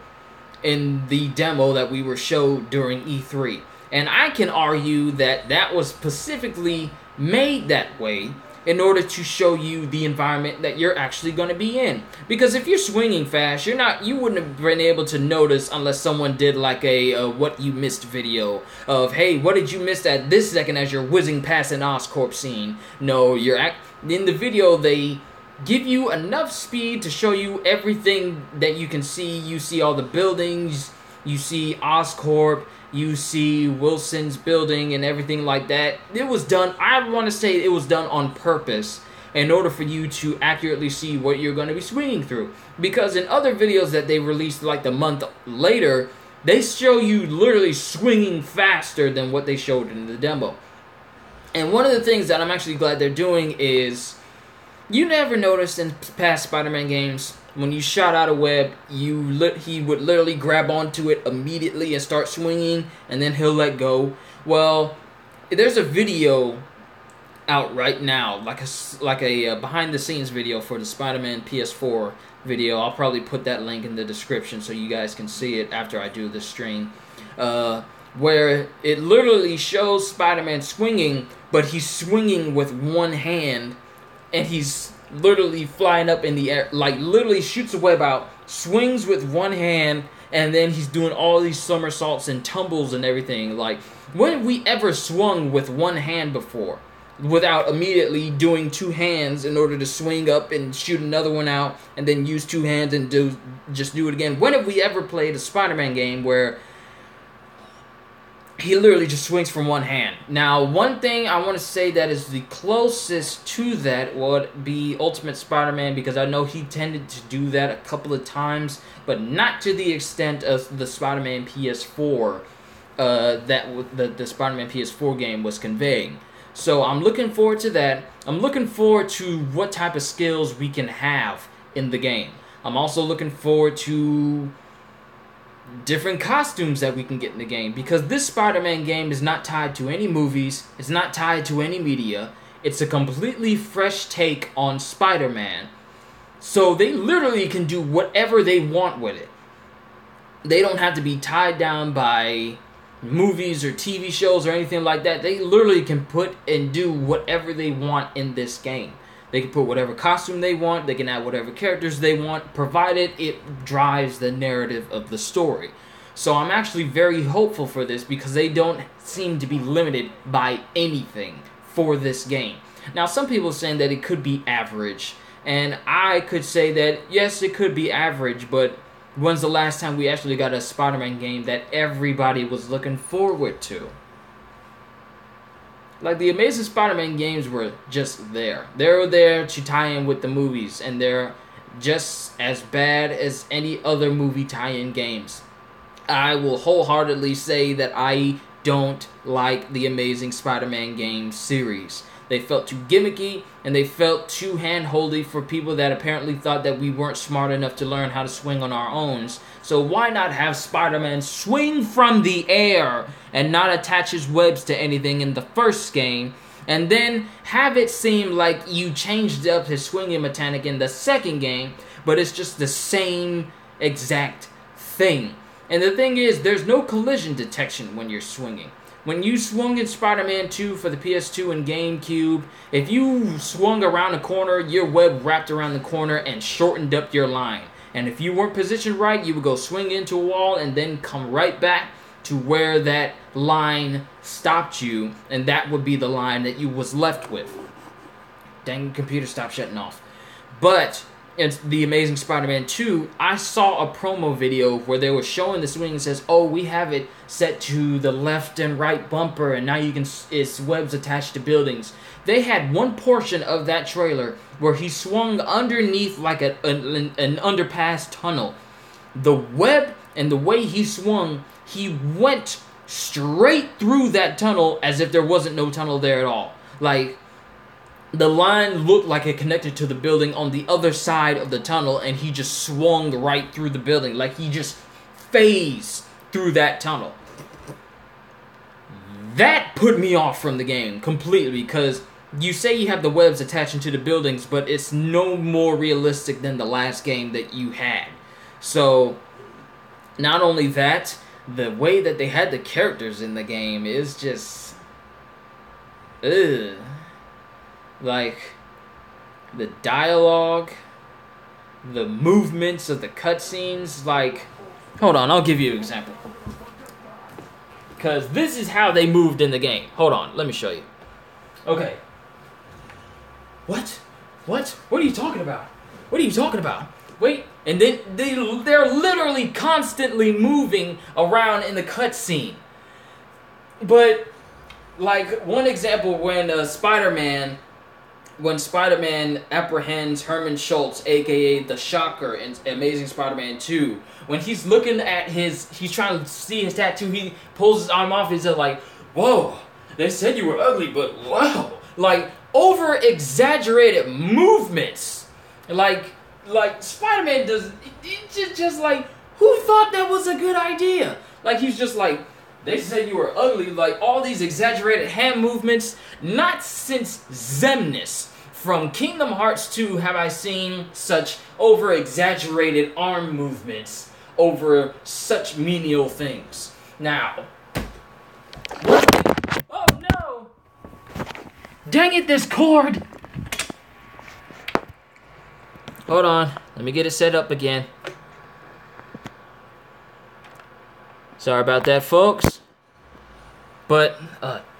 in the demo that we were showed during E3. And I can argue that that was specifically made that way in order to show you the environment that you're actually going to be in. Because if you're swinging fast, you wouldn't have been able to notice unless someone did like a what you missed video of, hey, what did you miss at this second as you're whizzing past an Oscorp scene? No, in the video they give you enough speed to show you everything that you can see. You see all the buildings, you see Oscorp, you see Wilson's building and everything like that. It was done, I want to say it was done on purpose in order for you to accurately see what you're going to be swinging through. Because in other videos that they released like the month later, they show you literally swinging faster than what they showed in the demo. And one of the things that I'm actually glad they're doing is, you never noticed in past Spider-Man games, when you shot out a web, he would literally grab onto it immediately and start swinging, and then he'll let go. Well, there's a video out right now, like a behind the scenes video for the Spider-Man PS4 video. I'll probably put that link in the description so you guys can see it after I do the stream. Where it literally shows Spider-Man swinging, but he's swinging with one hand, and he's literally flying up in the air, like literally shoots a web out, swings with one hand, and then he's doing all these somersaults and tumbles and everything. Like, when have we ever swung with one hand before, without immediately doing two hands in order to swing up and shoot another one out, and then use two hands and do it again? When have we ever played a Spider-Man game where he literally just swings from one hand? Now, one thing I want to say that is the closest to that would be Ultimate Spider-Man, because I know he tended to do that a couple of times, but not to the extent of the Spider-Man PS4 that the Spider-Man PS4 game was conveying. So I'm looking forward to that. I'm looking forward to what type of skills we can have in the game. I'm also looking forward to different costumes that we can get in the game, because this Spider-Man game is not tied to any movies, it's not tied to any media, it's a completely fresh take on Spider-Man, so they literally can do whatever they want with it. They don't have to be tied down by movies or TV shows or anything like that. They literally can put and do whatever they want in this game. They can put whatever costume they want, they can add whatever characters they want, provided it drives the narrative of the story. So I'm actually very hopeful for this, because they don't seem to be limited by anything for this game. Now, some people are saying that it could be average, and I could say that, yes, it could be average, but when's the last time we actually got a Spider-Man game that everybody was looking forward to? Like, the Amazing Spider-Man games were just there. They were there to tie in with the movies, and they're just as bad as any other movie tie-in games. I will wholeheartedly say that I don't like the Amazing Spider-Man game series. They felt too gimmicky, and they felt too hand-holdy for people that apparently thought that we weren't smart enough to learn how to swing on our own. So why not have Spider-Man swing from the air and not attach his webs to anything in the first game, and then have it seem like you changed up his swinging mechanic in the second game, but it's just the same exact thing. And the thing is, there's no collision detection when you're swinging. When you swung in Spider-Man 2 for the PS2 and GameCube, if you swung around a corner, your web wrapped around the corner and shortened up your line. And if you weren't positioned right, you would go swing into a wall and then come right back to where that line stopped you, and that would be the line that you was left with. Dang, computer, stop shutting off. But it's the Amazing Spider-Man 2, I saw a promo video where they were showing the swing and says, oh, we have it set to the left and right bumper, and now you can, it's webs attached to buildings. They had one portion of that trailer where he swung underneath like an underpass tunnel. The web and the way he swung, he went straight through that tunnel as if there wasn't no tunnel there at all. Like, the line looked like it connected to the building on the other side of the tunnel, and he just swung right through the building. Like, he just phased through that tunnel. That put me off from the game completely, because you say you have the webs attaching to the buildings, but it's no more realistic than the last game that you had. So, not only that, the way that they had the characters in the game is just... ugh. Like, the dialogue, the movements of the cutscenes, like... Hold on, I'll give you an example. Because this is how they moved in the game. Hold on, let me show you. Okay. What? What? What are you talking about? What are you talking about? Wait, and then they're literally constantly moving around in the cutscene. But, like, one example when Spider-Man apprehends Herman Schultz, aka the Shocker, in Amazing Spider-Man 2, when he's looking at he's trying to see his tattoo, he pulls his arm off, he's like, whoa, they said you were ugly, but wow. Like, over-exaggerated movements. Like Spider-Man does, it's just like, who thought that was a good idea? Like, he's just like, They said you were ugly, like all these exaggerated hand movements. Not since Xemnas. From Kingdom Hearts 2 have I seen such over-exaggerated arm movements over such menial things. Now, oh no! Dang it, this cord! Hold on, let me get it set up again. Sorry about that, folks. But,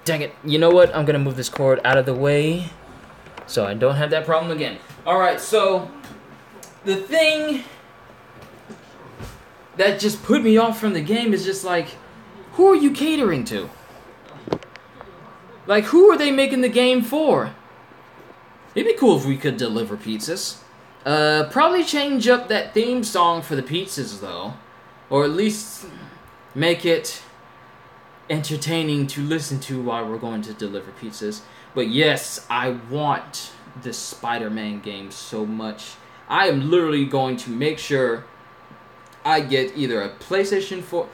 dang it. You know what? I'm gonna move this cord out of the way so I don't have that problem again. Alright, so the thing that just put me off from the game is just like, who are you catering to? Like, who are they making the game for? It'd be cool if we could deliver pizzas. Probably change up that theme song for the pizzas, though. Or at least make it entertaining to listen to while we're going to deliver pizzas. But yes, I want this Spider-Man game so much. I am literally going to make sure I get either a PlayStation 4...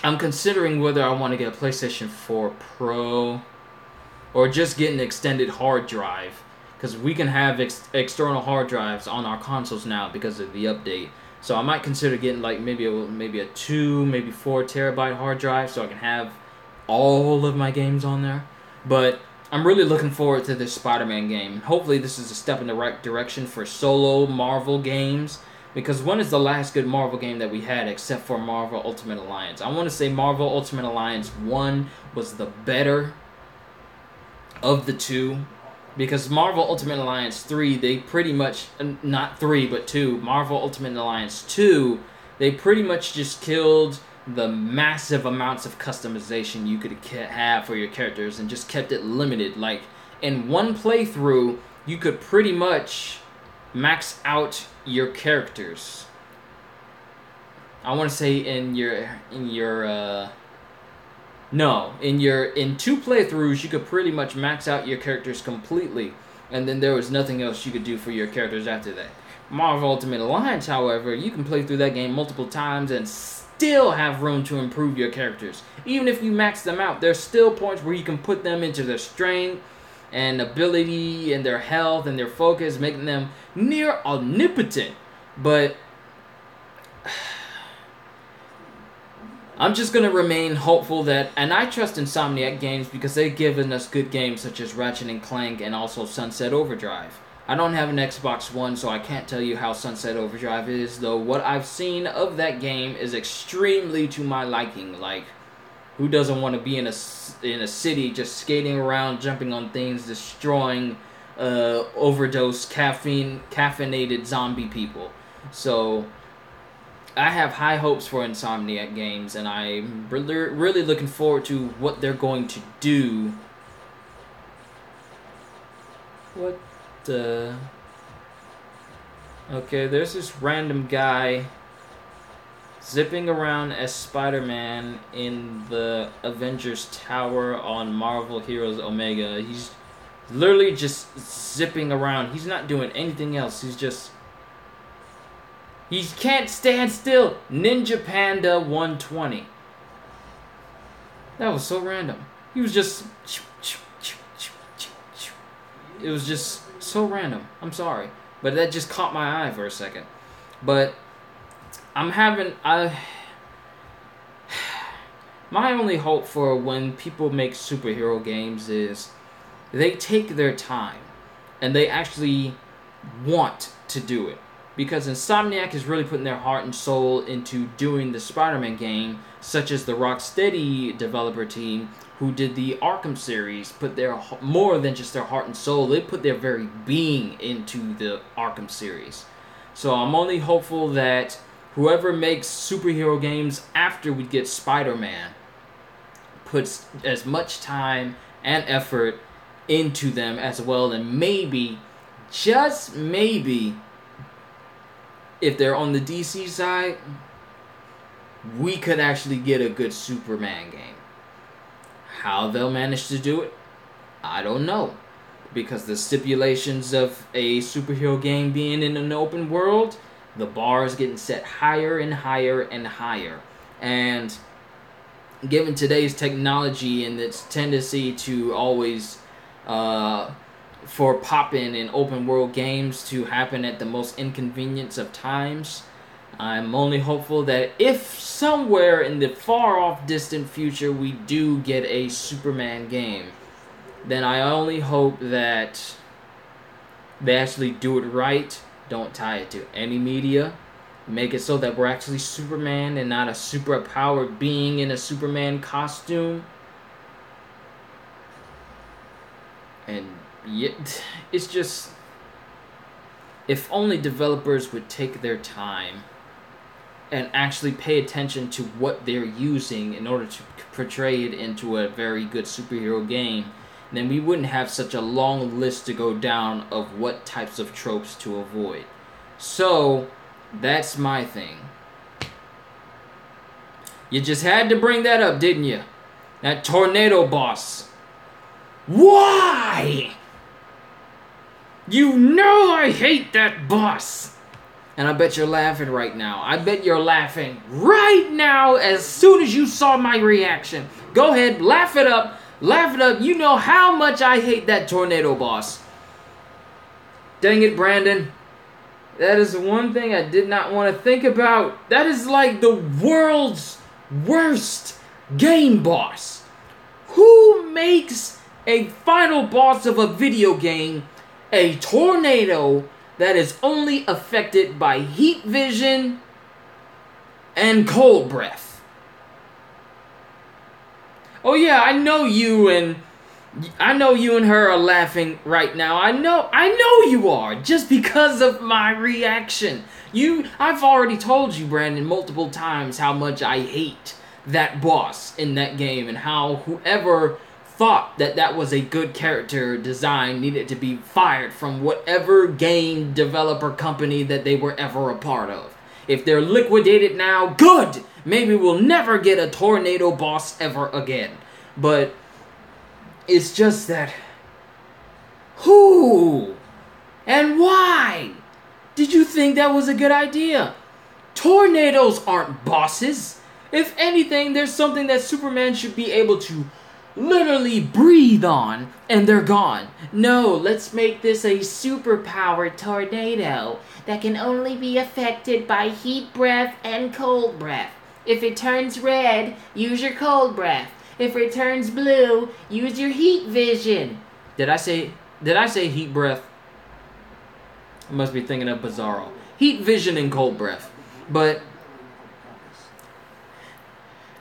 I'm considering whether I want to get a PlayStation 4 Pro or just get an extended hard drive. Because we can have external hard drives on our consoles now because of the update. So I might consider getting like maybe a 2, maybe 4 terabyte hard drive so I can have all of my games on there. But I'm really looking forward to this Spider-Man game. Hopefully this is a step in the right direction for solo Marvel games. Because when is the last good Marvel game that we had except for Marvel Ultimate Alliance? I want to say Marvel Ultimate Alliance 1 was the better of the two. Because Marvel Ultimate Alliance 3, they pretty much, not 3, but 2, Marvel Ultimate Alliance 2, they pretty much just killed the massive amounts of customization you could have for your characters and just kept it limited. Like, in one playthrough, you could pretty much max out your characters. I want to say in 2 playthroughs, you could pretty much max out your characters completely, and then there was nothing else you could do for your characters after that. Marvel Ultimate Alliance, however, you can play through that game multiple times and still have room to improve your characters. Even if you max them out, there's still points where you can put them into their strength and ability and their health and their focus, making them near omnipotent. But I'm just going to remain hopeful that, and I trust Insomniac Games because they've given us good games such as Ratchet & Clank and also Sunset Overdrive. I don't have an Xbox One, so I can't tell you how Sunset Overdrive is, though what I've seen of that game is extremely to my liking. Like, who doesn't want to be in a city just skating around, jumping on things, destroying overdose caffeinated zombie people? So I have high hopes for Insomniac Games, and I'm really looking forward to what they're going to do. What the... Okay, there's this random guy zipping around as Spider-Man in the Avengers Tower on Marvel Heroes Omega. He's literally just zipping around. He's not doing anything else. He's just... He can't stand still. Ninja Panda 120. That was so random. He was just... It was just so random. I'm sorry. But that just caught my eye for a second. But my only hope for when people make superhero games is they take their time and they actually want to do it. Because Insomniac is really putting their heart and soul into doing the Spider-Man game, such as the Rocksteady developer team who did the Arkham series, put their more than just their heart and soul, they put their very being into the Arkham series. So I'm only hopeful that whoever makes superhero games after we get Spider-Man puts as much time and effort into them as well, and maybe, just maybe, if they're on the DC side, we could actually get a good Superman game. How they'll manage to do it, I don't know. Because the stipulations of a superhero game being in an open world, the bar is getting set higher and higher and higher. And given today's technology and its tendency to always for pop-in and open world games to happen at the most inconvenience of times, I'm only hopeful that if somewhere in the far off distant future we do get a Superman game, then I only hope that they actually do it right, don't tie it to any media, make it so that we're actually Superman and not a superpowered being in a Superman costume. And yet, it's just, if only developers would take their time and actually pay attention to what they're using in order to portray it into a very good superhero game, then we wouldn't have such a long list to go down of what types of tropes to avoid. So, that's my thing. You just had to bring that up, didn't you? That tornado boss. Why? You know I hate that boss. And I bet you're laughing right now. I bet you're laughing right now as soon as you saw my reaction. Go ahead, laugh it up. Laugh it up. You know how much I hate that tornado boss. Dang it, Brandon. That is the one thing I did not want to think about. That is like the world's worst game boss. Who makes a final boss of a video game a tornado that is only affected by heat vision and cold breath? Oh yeah, I know you and her are laughing right now. I know you are, just because of my reaction. I've already told you, Brandon, multiple times how much I hate that boss in that game and how whoever thought that that was a good character design needed to be fired from whatever game developer company that they were ever a part of. If they're liquidated now, good! Maybe we'll never get a tornado boss ever again. But it's just that, who and why did you think that was a good idea? Tornadoes aren't bosses. If anything, there's something that Superman should be able to literally breathe on, and they're gone. No, let's make this a superpowered tornado that can only be affected by heat breath and cold breath. If it turns red, use your cold breath. If it turns blue, use your heat vision. Did I say heat breath? I must be thinking of Bizarro. Heat vision and cold breath. But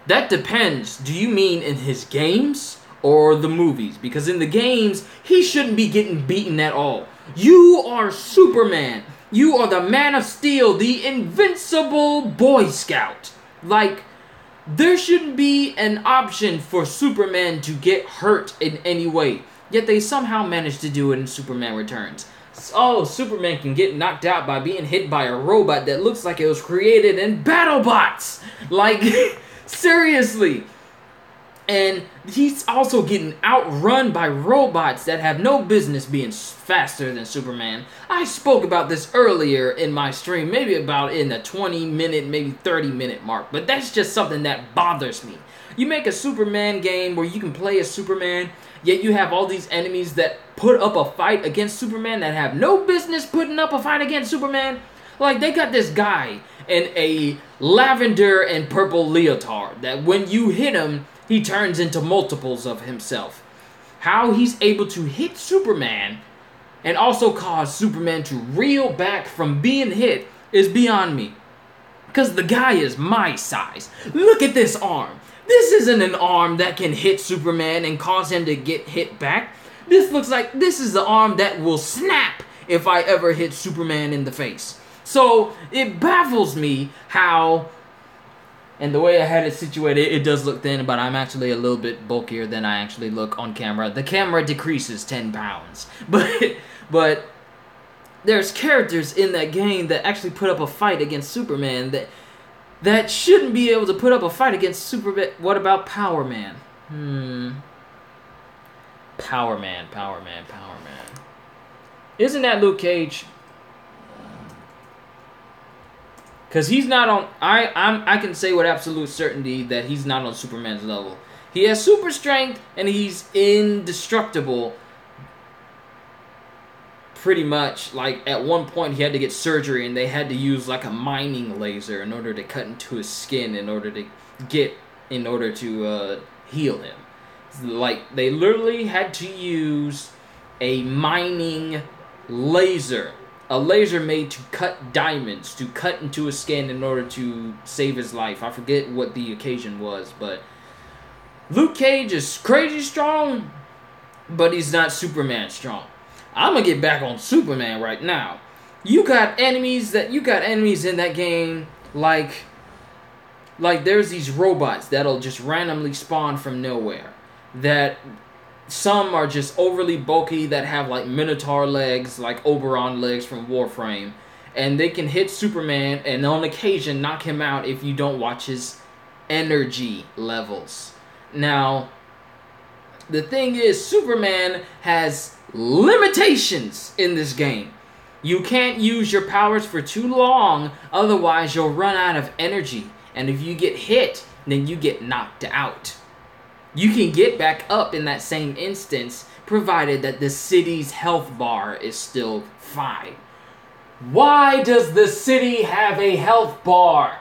that depends. Do you mean in his games or the movies? Because in the games, he shouldn't be getting beaten at all. You are Superman. You are the Man of Steel, the invincible Boy Scout. Like, there shouldn't be an option for Superman to get hurt in any way. Yet they somehow managed to do it in Superman Returns. Oh, Superman can get knocked out by being hit by a robot that looks like it was created in BattleBots. Like, seriously. And he's also getting outrun by robots that have no business being faster than Superman. I spoke about this earlier in my stream, maybe about in the 20-minute, maybe 30-minute mark. But that's just something that bothers me. You make a Superman game where you can play as Superman, yet you have all these enemies that put up a fight against Superman that have no business putting up a fight against Superman. Like, they got this guy in a lavender and purple leotard that when you hit him, he turns into multiples of himself. How he's able to hit Superman and also cause Superman to reel back from being hit is beyond me. Because the guy is my size. Look at this arm. This isn't an arm that can hit Superman and cause him to get hit back. This looks like this is the arm that will snap if I ever hit Superman in the face. So it baffles me how, and the way I had it situated, it does look thin, but I'm actually a little bit bulkier than I actually look on camera. The camera decreases 10 pounds. But there's characters in that game that actually put up a fight against Superman that shouldn't be able to put up a fight against Superman. What about Power Man? Power Man. Isn't that Luke Cage? Because he's not on... I can say with absolute certainty that he's not on Superman's level. He has super strength, and he's indestructible. Pretty much. Like, at one point, he had to get surgery, and they had to use, like, a mining laser in order to cut into his skin in order to heal him. Like, they literally had to use a mining laser. A laser made to cut diamonds, to cut into his skin in order to save his life. I forget what the occasion was, but Luke Cage is crazy strong, but he's not Superman strong. I'm gonna get back on Superman right now. You got enemies in that game, like there's these robots that'll just randomly spawn from nowhere. That some are just overly bulky that have like Minotaur legs, like Oberon legs from Warframe. And they can hit Superman and on occasion knock him out if you don't watch his energy levels. Now, the thing is, Superman has limitations in this game. You can't use your powers for too long, otherwise you'll run out of energy. And if you get hit, then you get knocked out. You can get back up in that same instance, provided that the city's health bar is still fine. Why does the city have a health bar?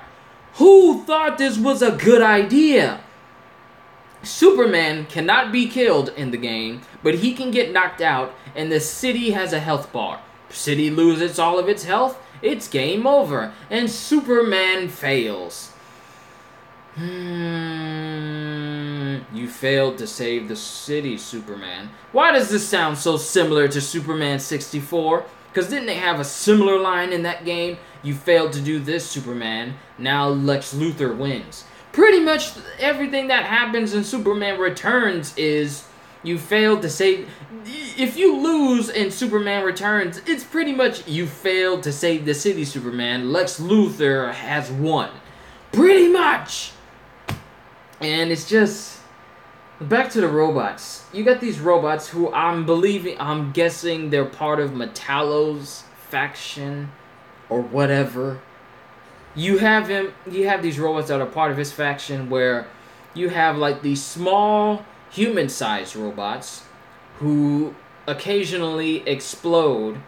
Who thought this was a good idea? Superman cannot be killed in the game, but he can get knocked out, and the city has a health bar. City loses all of its health, it's game over, and Superman fails. You failed to save the city, Superman. Why does this sound so similar to Superman 64? Because didn't they have a similar line in that game? You failed to do this, Superman. Now Lex Luthor wins. Pretty much everything that happens in Superman Returns is you failed to save... If you lose in Superman Returns, it's pretty much you failed to save the city, Superman. Lex Luthor has won. Pretty much! And it's just... Back to the robots. You got these robots who I'm guessing they're part of Metallo's faction or whatever. You have these robots that are part of his faction where you have like these small human-sized robots who occasionally explode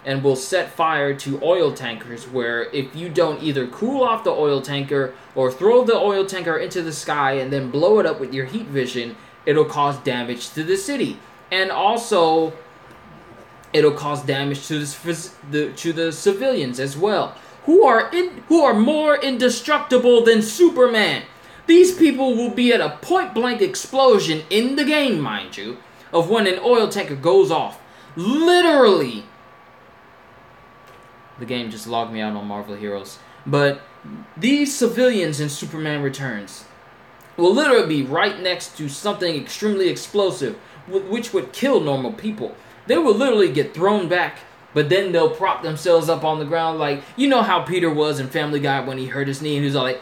and will set fire to oil tankers, where if you don't either cool off the oil tanker or throw the oil tanker into the sky and then blow it up with your heat vision, it'll cause damage to the city. And also, it'll cause damage to the civilians as well, who are more indestructible than Superman. These people will be at a point-blank explosion in the game, mind you, of when an oil tanker goes off. Literally. The game just logged me out on Marvel Heroes. But these civilians in Superman Returns will literally be right next to something extremely explosive, which would kill normal people. They will literally get thrown back, but then they'll prop themselves up on the ground like, you know how Peter was in Family Guy when he hurt his knee and he was all like,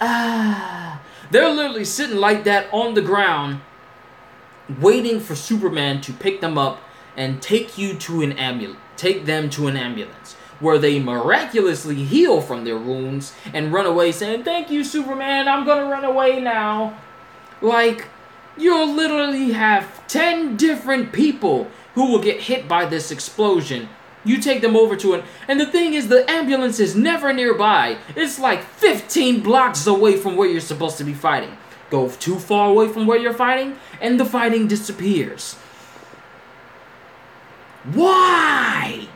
ah. They're literally sitting like that on the ground, waiting for Superman to pick them up and take them to an ambulance, where they miraculously heal from their wounds and run away saying, "Thank you, Superman, I'm gonna run away now." Like, you'll literally have 10 different people who will get hit by this explosion. You take them over to and the thing is, the ambulance is never nearby. It's like 15 blocks away from where you're supposed to be fighting. Go too far away from where you're fighting, and the fighting disappears. Why?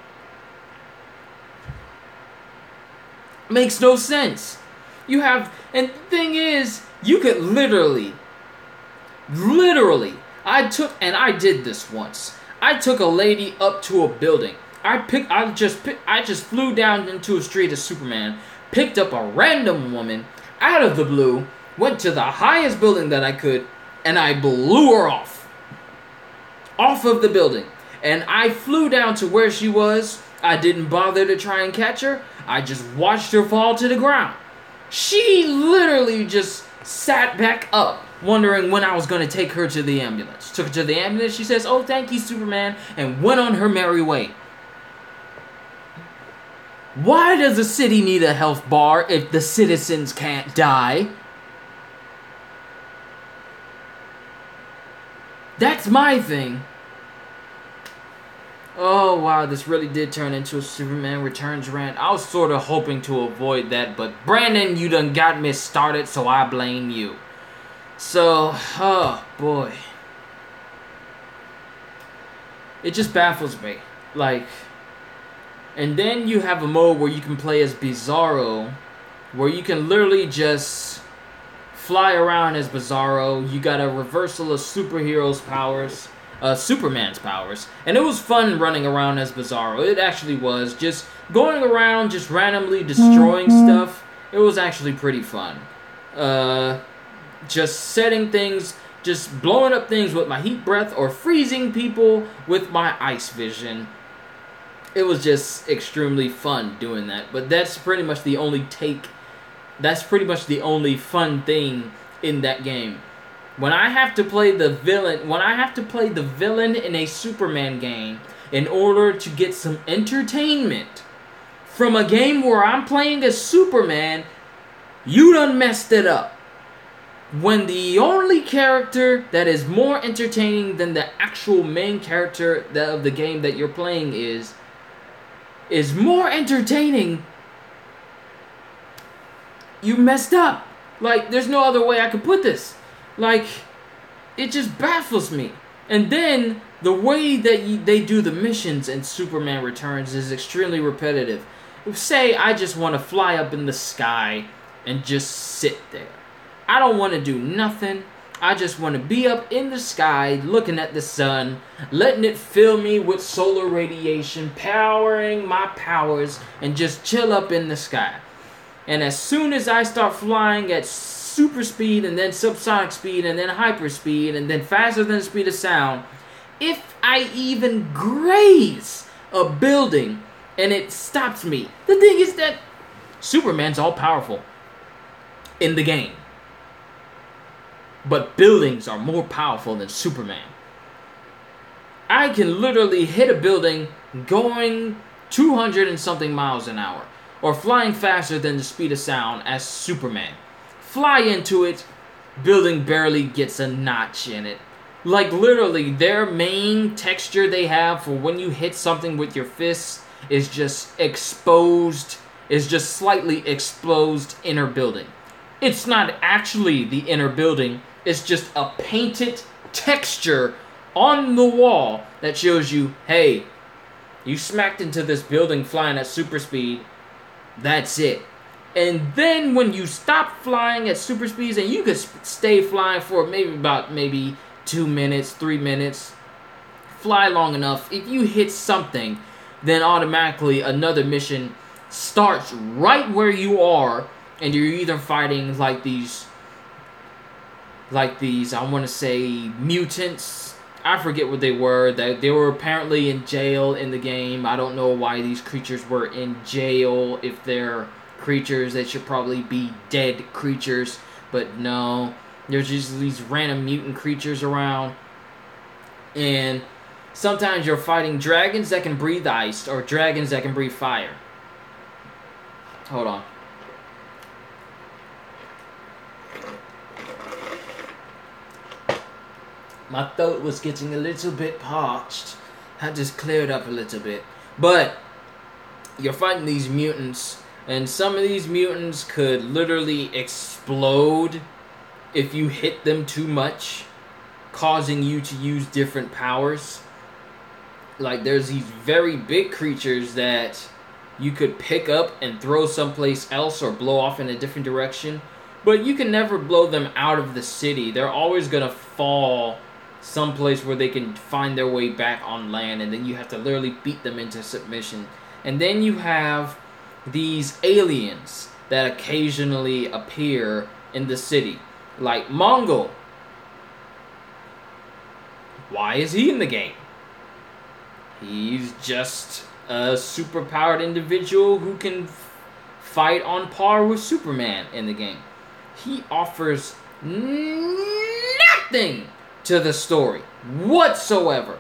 Makes no sense. And the thing is, you could literally, I did this once. I took a lady up to a building. I just flew down into a street as Superman, picked up a random woman out of the blue, went to the highest building that I could, and I blew her off of the building. And I flew down to where she was. I didn't bother to try and catch her. I just watched her fall to the ground. She literally just sat back up, wondering when I was going to take her to the ambulance. Took her to the ambulance. She says, "Oh, thank you, Superman," and went on her merry way. Why does a city need a health bar if the citizens can't die? That's my thing. Oh, wow, this really did turn into a Superman Returns rant. I was sort of hoping to avoid that, but Brandon, you done got me started, so I blame you. So, oh, boy. It just baffles me. Like, and then you have a mode where you can play as Bizarro, where you can literally just fly around as Bizarro. You got a reversal of superheroes' powers. Superman's powers, and it was fun running around as Bizarro. It actually was. Just going around, just randomly destroying stuff. It was actually pretty fun. Just setting things, just blowing up things with my heat breath, or freezing people with my ice vision. It was just extremely fun doing that. But that's pretty much the only that's pretty much the only fun thing in that game. When I have to play the villain in a Superman game in order to get some entertainment from a game where I'm playing as Superman, you done messed it up. When the only character that is more entertaining than the actual main character of the game that you're playing is more entertaining, you messed up. Like, there's no other way I could put this. Like, it just baffles me. And then, the way that they do the missions in Superman Returns is extremely repetitive. Say I just want to fly up in the sky and just sit there. I don't want to do nothing. I just want to be up in the sky, looking at the sun, letting it fill me with solar radiation, powering my powers, and just chill up in the sky. And as soon as I start flying at super speed, and then subsonic speed, and then hyper speed, and then faster than the speed of sound, if I even graze a building and it stops me, the thing is that Superman's all powerful in the game, but buildings are more powerful than Superman. I can literally hit a building going 200 and something miles an hour, or flying faster than the speed of sound as Superman. Fly into it, building barely gets a notch in it. Like, literally, their main texture they have for when you hit something with your fists is just exposed, is just slightly exposed inner building. It's not actually the inner building, it's just a painted texture on the wall that shows you, hey, you smacked into this building flying at super speed, that's it. And then when you stop flying at super speeds, and you could stay flying for maybe 2 minutes, 3 minutes, fly long enough, if you hit something, then automatically another mission starts right where you are, and you're either fighting like these, I want to say, mutants. I forget what they were. They were apparently in jail in the game. I don't know why these creatures were in jail. If they're creatures, they should probably be dead creatures, but no, there's just these random mutant creatures around. And sometimes you're fighting dragons that can breathe ice, or dragons that can breathe fire. Hold on. My throat was getting a little bit parched. I just cleared up a little bit. But you're fighting these mutants, and some of these mutants could literally explode if you hit them too much, causing you to use different powers. Like, there's these very big creatures that you could pick up and throw someplace else or blow off in a different direction, but you can never blow them out of the city. They're always gonna fall someplace where they can find their way back on land, and then you have to literally beat them into submission. And then you have these aliens that occasionally appear in the city, like Mongol. Why is he in the game? He's just a superpowered individual who can fight on par with Superman in the game. He offers nothing to the story whatsoever.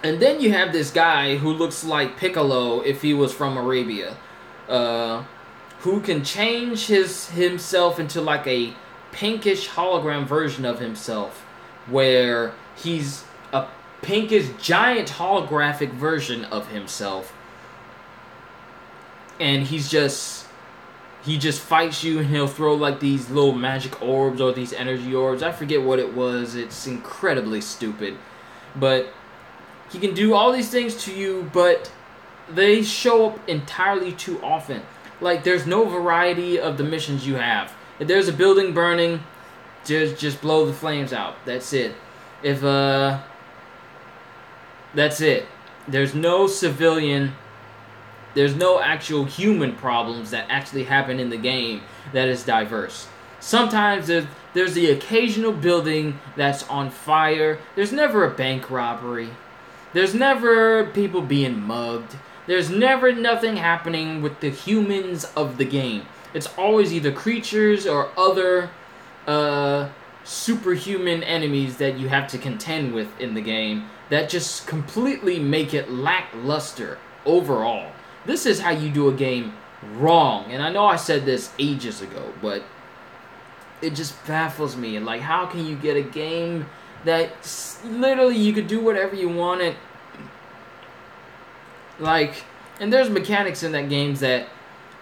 And then you have this guy who looks like Piccolo if he was from Arabia, who can change himself into like a pinkish hologram version of himself, where he's a pinkish giant holographic version of himself, and he just fights you, and he'll throw like these little magic orbs or these energy orbs. I forget what it was. It's incredibly stupid, but he can do all these things to you, but they show up entirely too often. Like, there's no variety of the missions you have. If there's a building burning, just blow the flames out. That's it. That's it. There's no civilian, there's no actual human problems that actually happen in the game that is diverse. Sometimes there's the occasional building that's on fire. There's never a bank robbery. There's never people being mugged. There's never nothing happening with the humans of the game. It's always either creatures or other superhuman enemies that you have to contend with in the game that just completely make it lackluster overall. This is how you do a game wrong. And I know I said this ages ago, but it just baffles me. Like, how can you get a game that literally you could do whatever you wanted? Like, and there's mechanics in that game that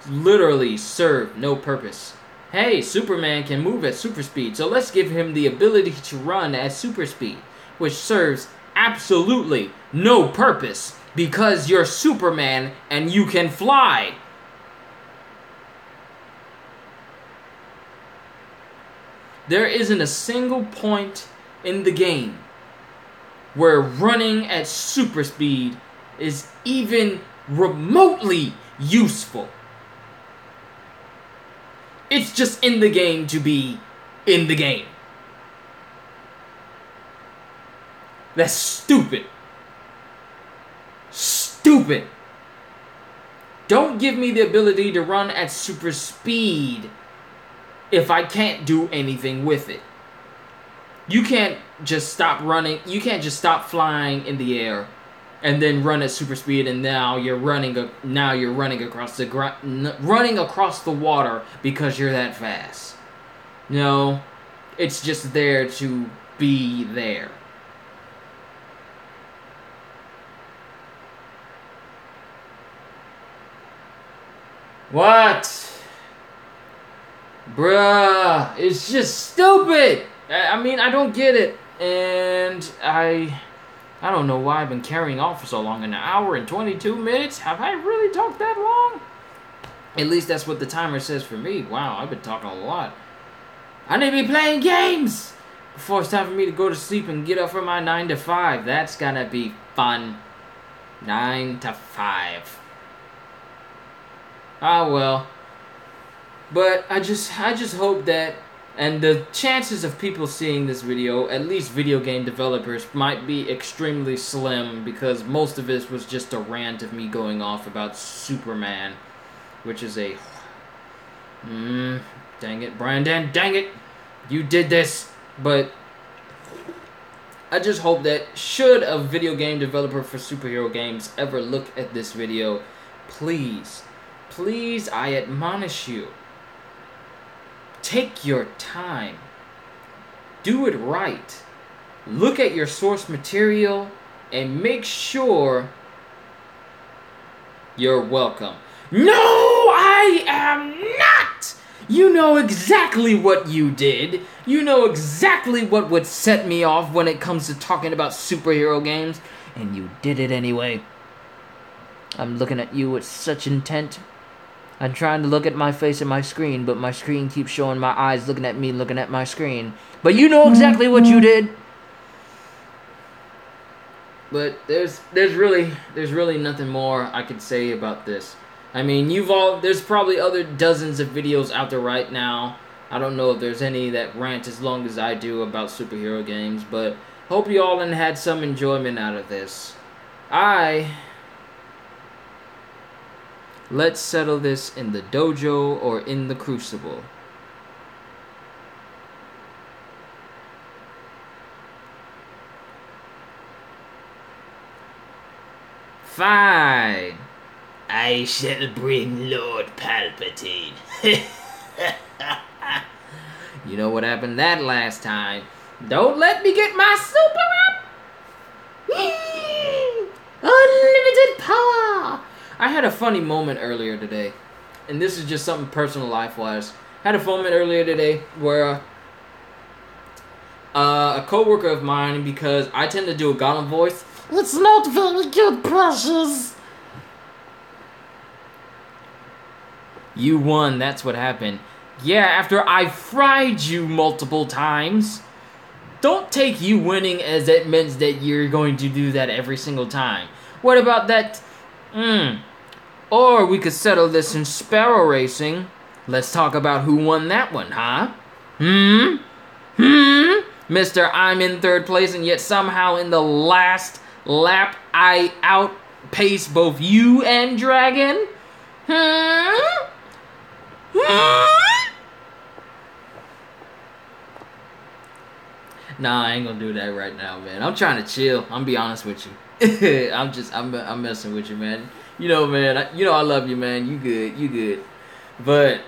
literally serve no purpose. Hey, Superman can move at super speed, so let's give him the ability to run at super speed, which serves absolutely no purpose because you're Superman and you can fly. There isn't a single point in the game where running at super speed is even remotely useful. It's just in the game to be in the game. That's stupid. Stupid. Don't give me the ability to run at super speed if I can't do anything with it. You can't just stop running. You can't just stop flying in the air and then run at super speed, and now you're running across the water because you're that fast. No, it's just there to be there. What? Bruh, it's just stupid. I mean, I don't get it. And I don't know why I've been carrying on for so long. An hour and 22 minutes? Have I really talked that long? At least that's what the timer says for me. Wow, I've been talking a lot. I need to be playing games before it's time for me to go to sleep and get up for my 9 to 5. That's gonna be fun. 9 to 5. Ah, well. But I just hope that, and the chances of people seeing this video, at least video game developers, might be extremely slim, because most of this was just a rant of me going off about Superman, which is a... dang it, Brandon, dang it! You did this! But I just hope that, should a video game developer for superhero games ever look at this video, please, I admonish you, take your time. Do it right. Look at your source material and make sure you're welcome. No, I am not! You know exactly what you did. You know exactly what would set me off when it comes to talking about superhero games. And you did it anyway. I'm looking at you with such intent. I'm trying to look at my face in my screen, but my screen keeps showing my eyes looking at me, looking at my screen. But you know exactly what you did. But there's really nothing more I could say about this. I mean, there's probably other dozens of videos out there right now. I don't know if there's any that rant as long as I do about superhero games, but hope you all had some enjoyment out of this. Let's settle this in the dojo or in the crucible. Fine. I shall bring Lord Palpatine. You know what happened that last time. Don't let me get my super up! Unlimited power! I had a funny moment earlier today. And this is just something personal life-wise. I had a moment earlier today where a co-worker of mine, because I tend to do a Gollum voice. It's not very good, Precious. You won, that's what happened. Yeah, after I fried you multiple times. Don't take you winning as it means that you're going to do that every single time. What about that? Or we could settle this in sparrow racing. Let's talk about who won that one, huh? Mister, I'm in third place, and yet somehow in the last lap, I outpaced both you and Dragon? Nah, I ain't gonna do that right now, man. I'm trying to chill. I'm be honest with you. I'm messing with you, man. You know, man. I love you, man. You good. But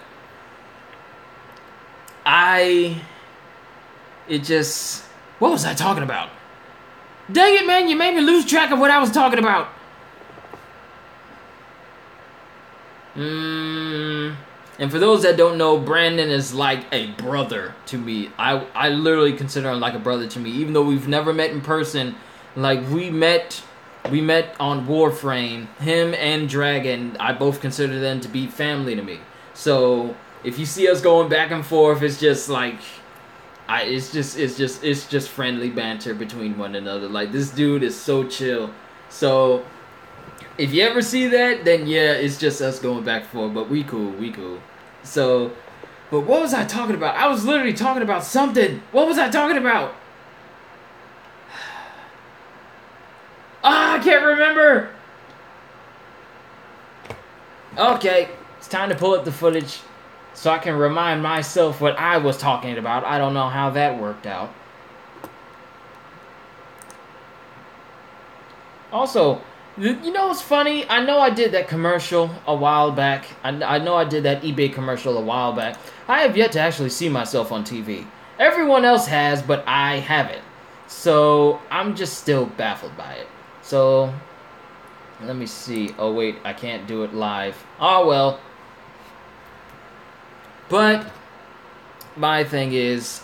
what was I talking about? Dang it, man! You made me lose track of what I was talking about. And for those that don't know, Brandon is like a brother to me. I literally consider him like a brother to me, even though we've never met in person. Like we met on Warframe. Him and Dragon, I both consider them to be family to me. So if you see us going back and forth, it's just like it's just friendly banter between one another. Like this dude is so chill. So if you ever see that, then yeah, it's just us going back and forth. But we cool. So, but what was I talking about? I was literally talking about something. What was I talking about? I can't remember. Okay, it's time to pull up the footage so I can remind myself what I was talking about. I don't know how that worked out. Also, you know what's funny? I know I did that commercial a while back. I know I did that eBay commercial a while back. I have yet to actually see myself on TV. Everyone else has, but I haven't. So, I'm just still baffled by it. So, let me see. Oh, wait, I can't do it live. Oh, well. But, my thing is,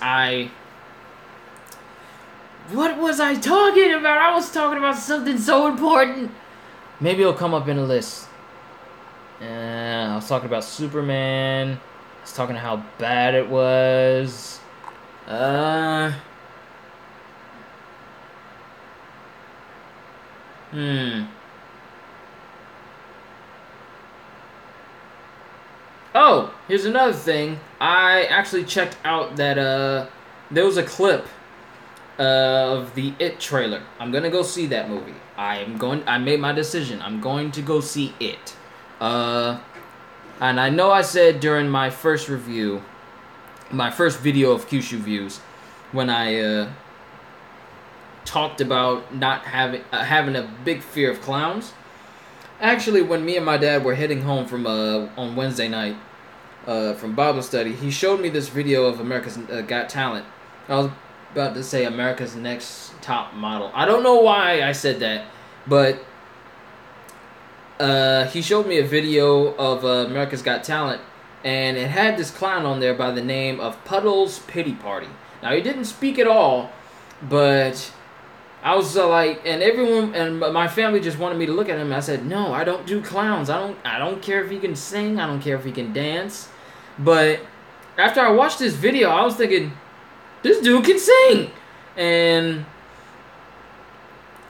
what was I talking about? I was talking about something so important. Maybe it'll come up in a list. I was talking about Superman. I was talking how bad it was. Oh, here's another thing. I actually checked out that there was a clip of the It trailer. I'm gonna go see that movie. I made my decision. I'm going to go see It. And I know I said during my first review, my first video of Kyushu Views, when I talked about not having a big fear of clowns. Actually, when me and my dad were heading home from on Wednesday night from Bible study, he showed me this video of America's Got Talent. I was about to say America's Next Top Model. I don't know why I said that, but he showed me a video of America's Got Talent, and it had this clown on there by the name of Puddle's Pity Party. Now, he didn't speak at all, but I was like, and everyone and my family just wanted me to look at him. I said, no, I don't do clowns. I don't care if he can sing. I don't care if he can dance. But after I watched this video, I was thinking, this dude can sing. And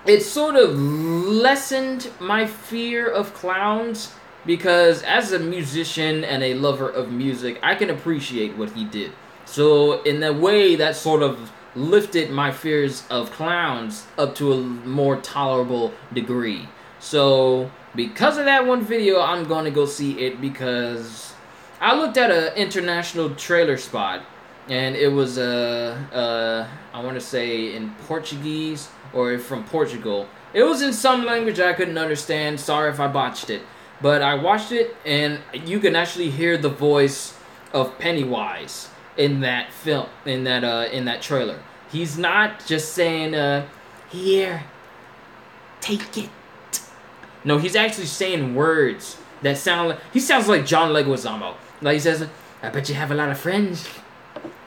it sort of lessened my fear of clowns, because as a musician and a lover of music, I can appreciate what he did. So in a way, that sort of lifted my fears of clowns up to a more tolerable degree. So because of that one video, I'm going to go see it, because I looked at an international trailer spot, and it was I want to say in Portuguese or from Portugal, It was in some language I couldn't understand. Sorry if I botched it. But I watched it, and you can actually hear the voice of Pennywise in that film, in that trailer. He's not just saying, here, take it. No, he's actually saying words that sound like... He sounds like John Leguizamo. Like he says, I bet you have a lot of friends.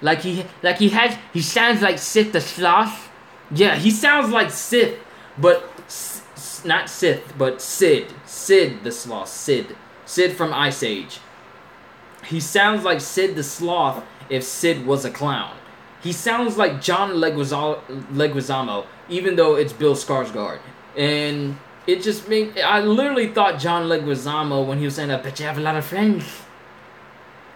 He sounds like Sith the Sloth. Yeah, he sounds like Sith, but not Sith, but Sid. Sid the Sloth. Sid from Ice Age. He sounds like Sid the Sloth if Sid was a clown. He sounds like John Leguizamo, even though it's Bill Skarsgård. And it just made... I literally thought John Leguizamo when he was saying, I bet you have a lot of friends.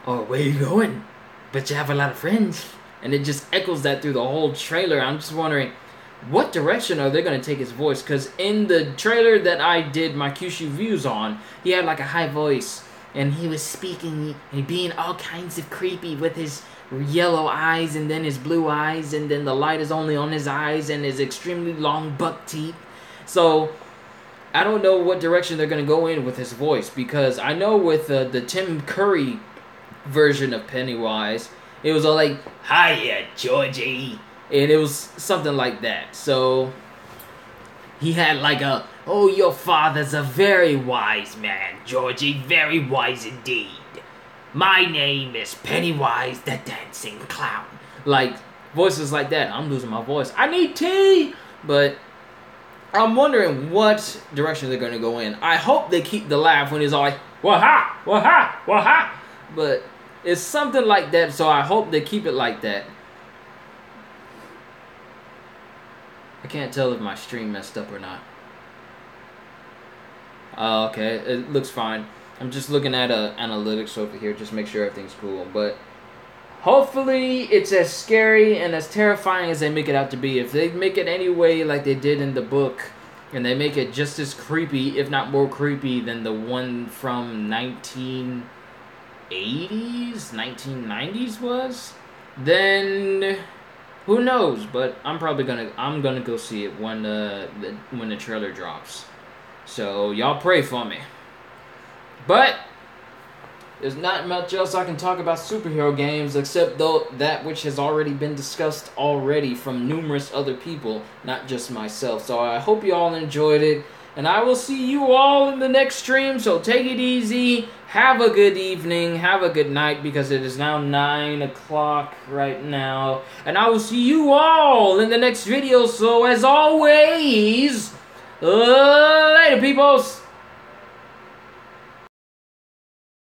Or, where you going? Bet you have a lot of friends. And it just echoes that through the whole trailer. I'm just wondering, what direction are they going to take his voice? Because in the trailer that I did my Kyushu views on, he had like a high voice. And he was speaking and being all kinds of creepy with his yellow eyes and then his blue eyes. And then the light is only on his eyes and his extremely long buck teeth. So, I don't know what direction they're going to go in with his voice. Because I know with the Tim Curry version of Pennywise, it was all like, hiya, Georgie. And it was something like that. So, he had like a, oh, your father's a very wise man, Georgie. Very wise indeed. My name is Pennywise the Dancing Clown. Like, voices like that. I'm losing my voice. I need tea! But I'm wondering what direction they're going to go in. I hope they keep the laugh when he's all like, wah-ha, wah-ha, wah-ha. But it's something like that, so I hope they keep it like that. I can't tell if my stream messed up or not. Okay, it looks fine. I'm just looking at analytics over here, just make sure everything's cool. But hopefully it's as scary and as terrifying as they make it out to be. If they make it any way like they did in the book, and they make it just as creepy, if not more creepy, than the one from 1980s, 1990s was, then who knows? But I'm gonna go see it when the trailer drops. So y'all pray for me. But there's not much else I can talk about superhero games except that which has already been discussed already from numerous other people, not just myself. So I hope you all enjoyed it, and I will see you all in the next stream. So take it easy, have a good evening, have a good night, because it is now 9 o'clock right now, and I will see you all in the next video. So as always, later peoples.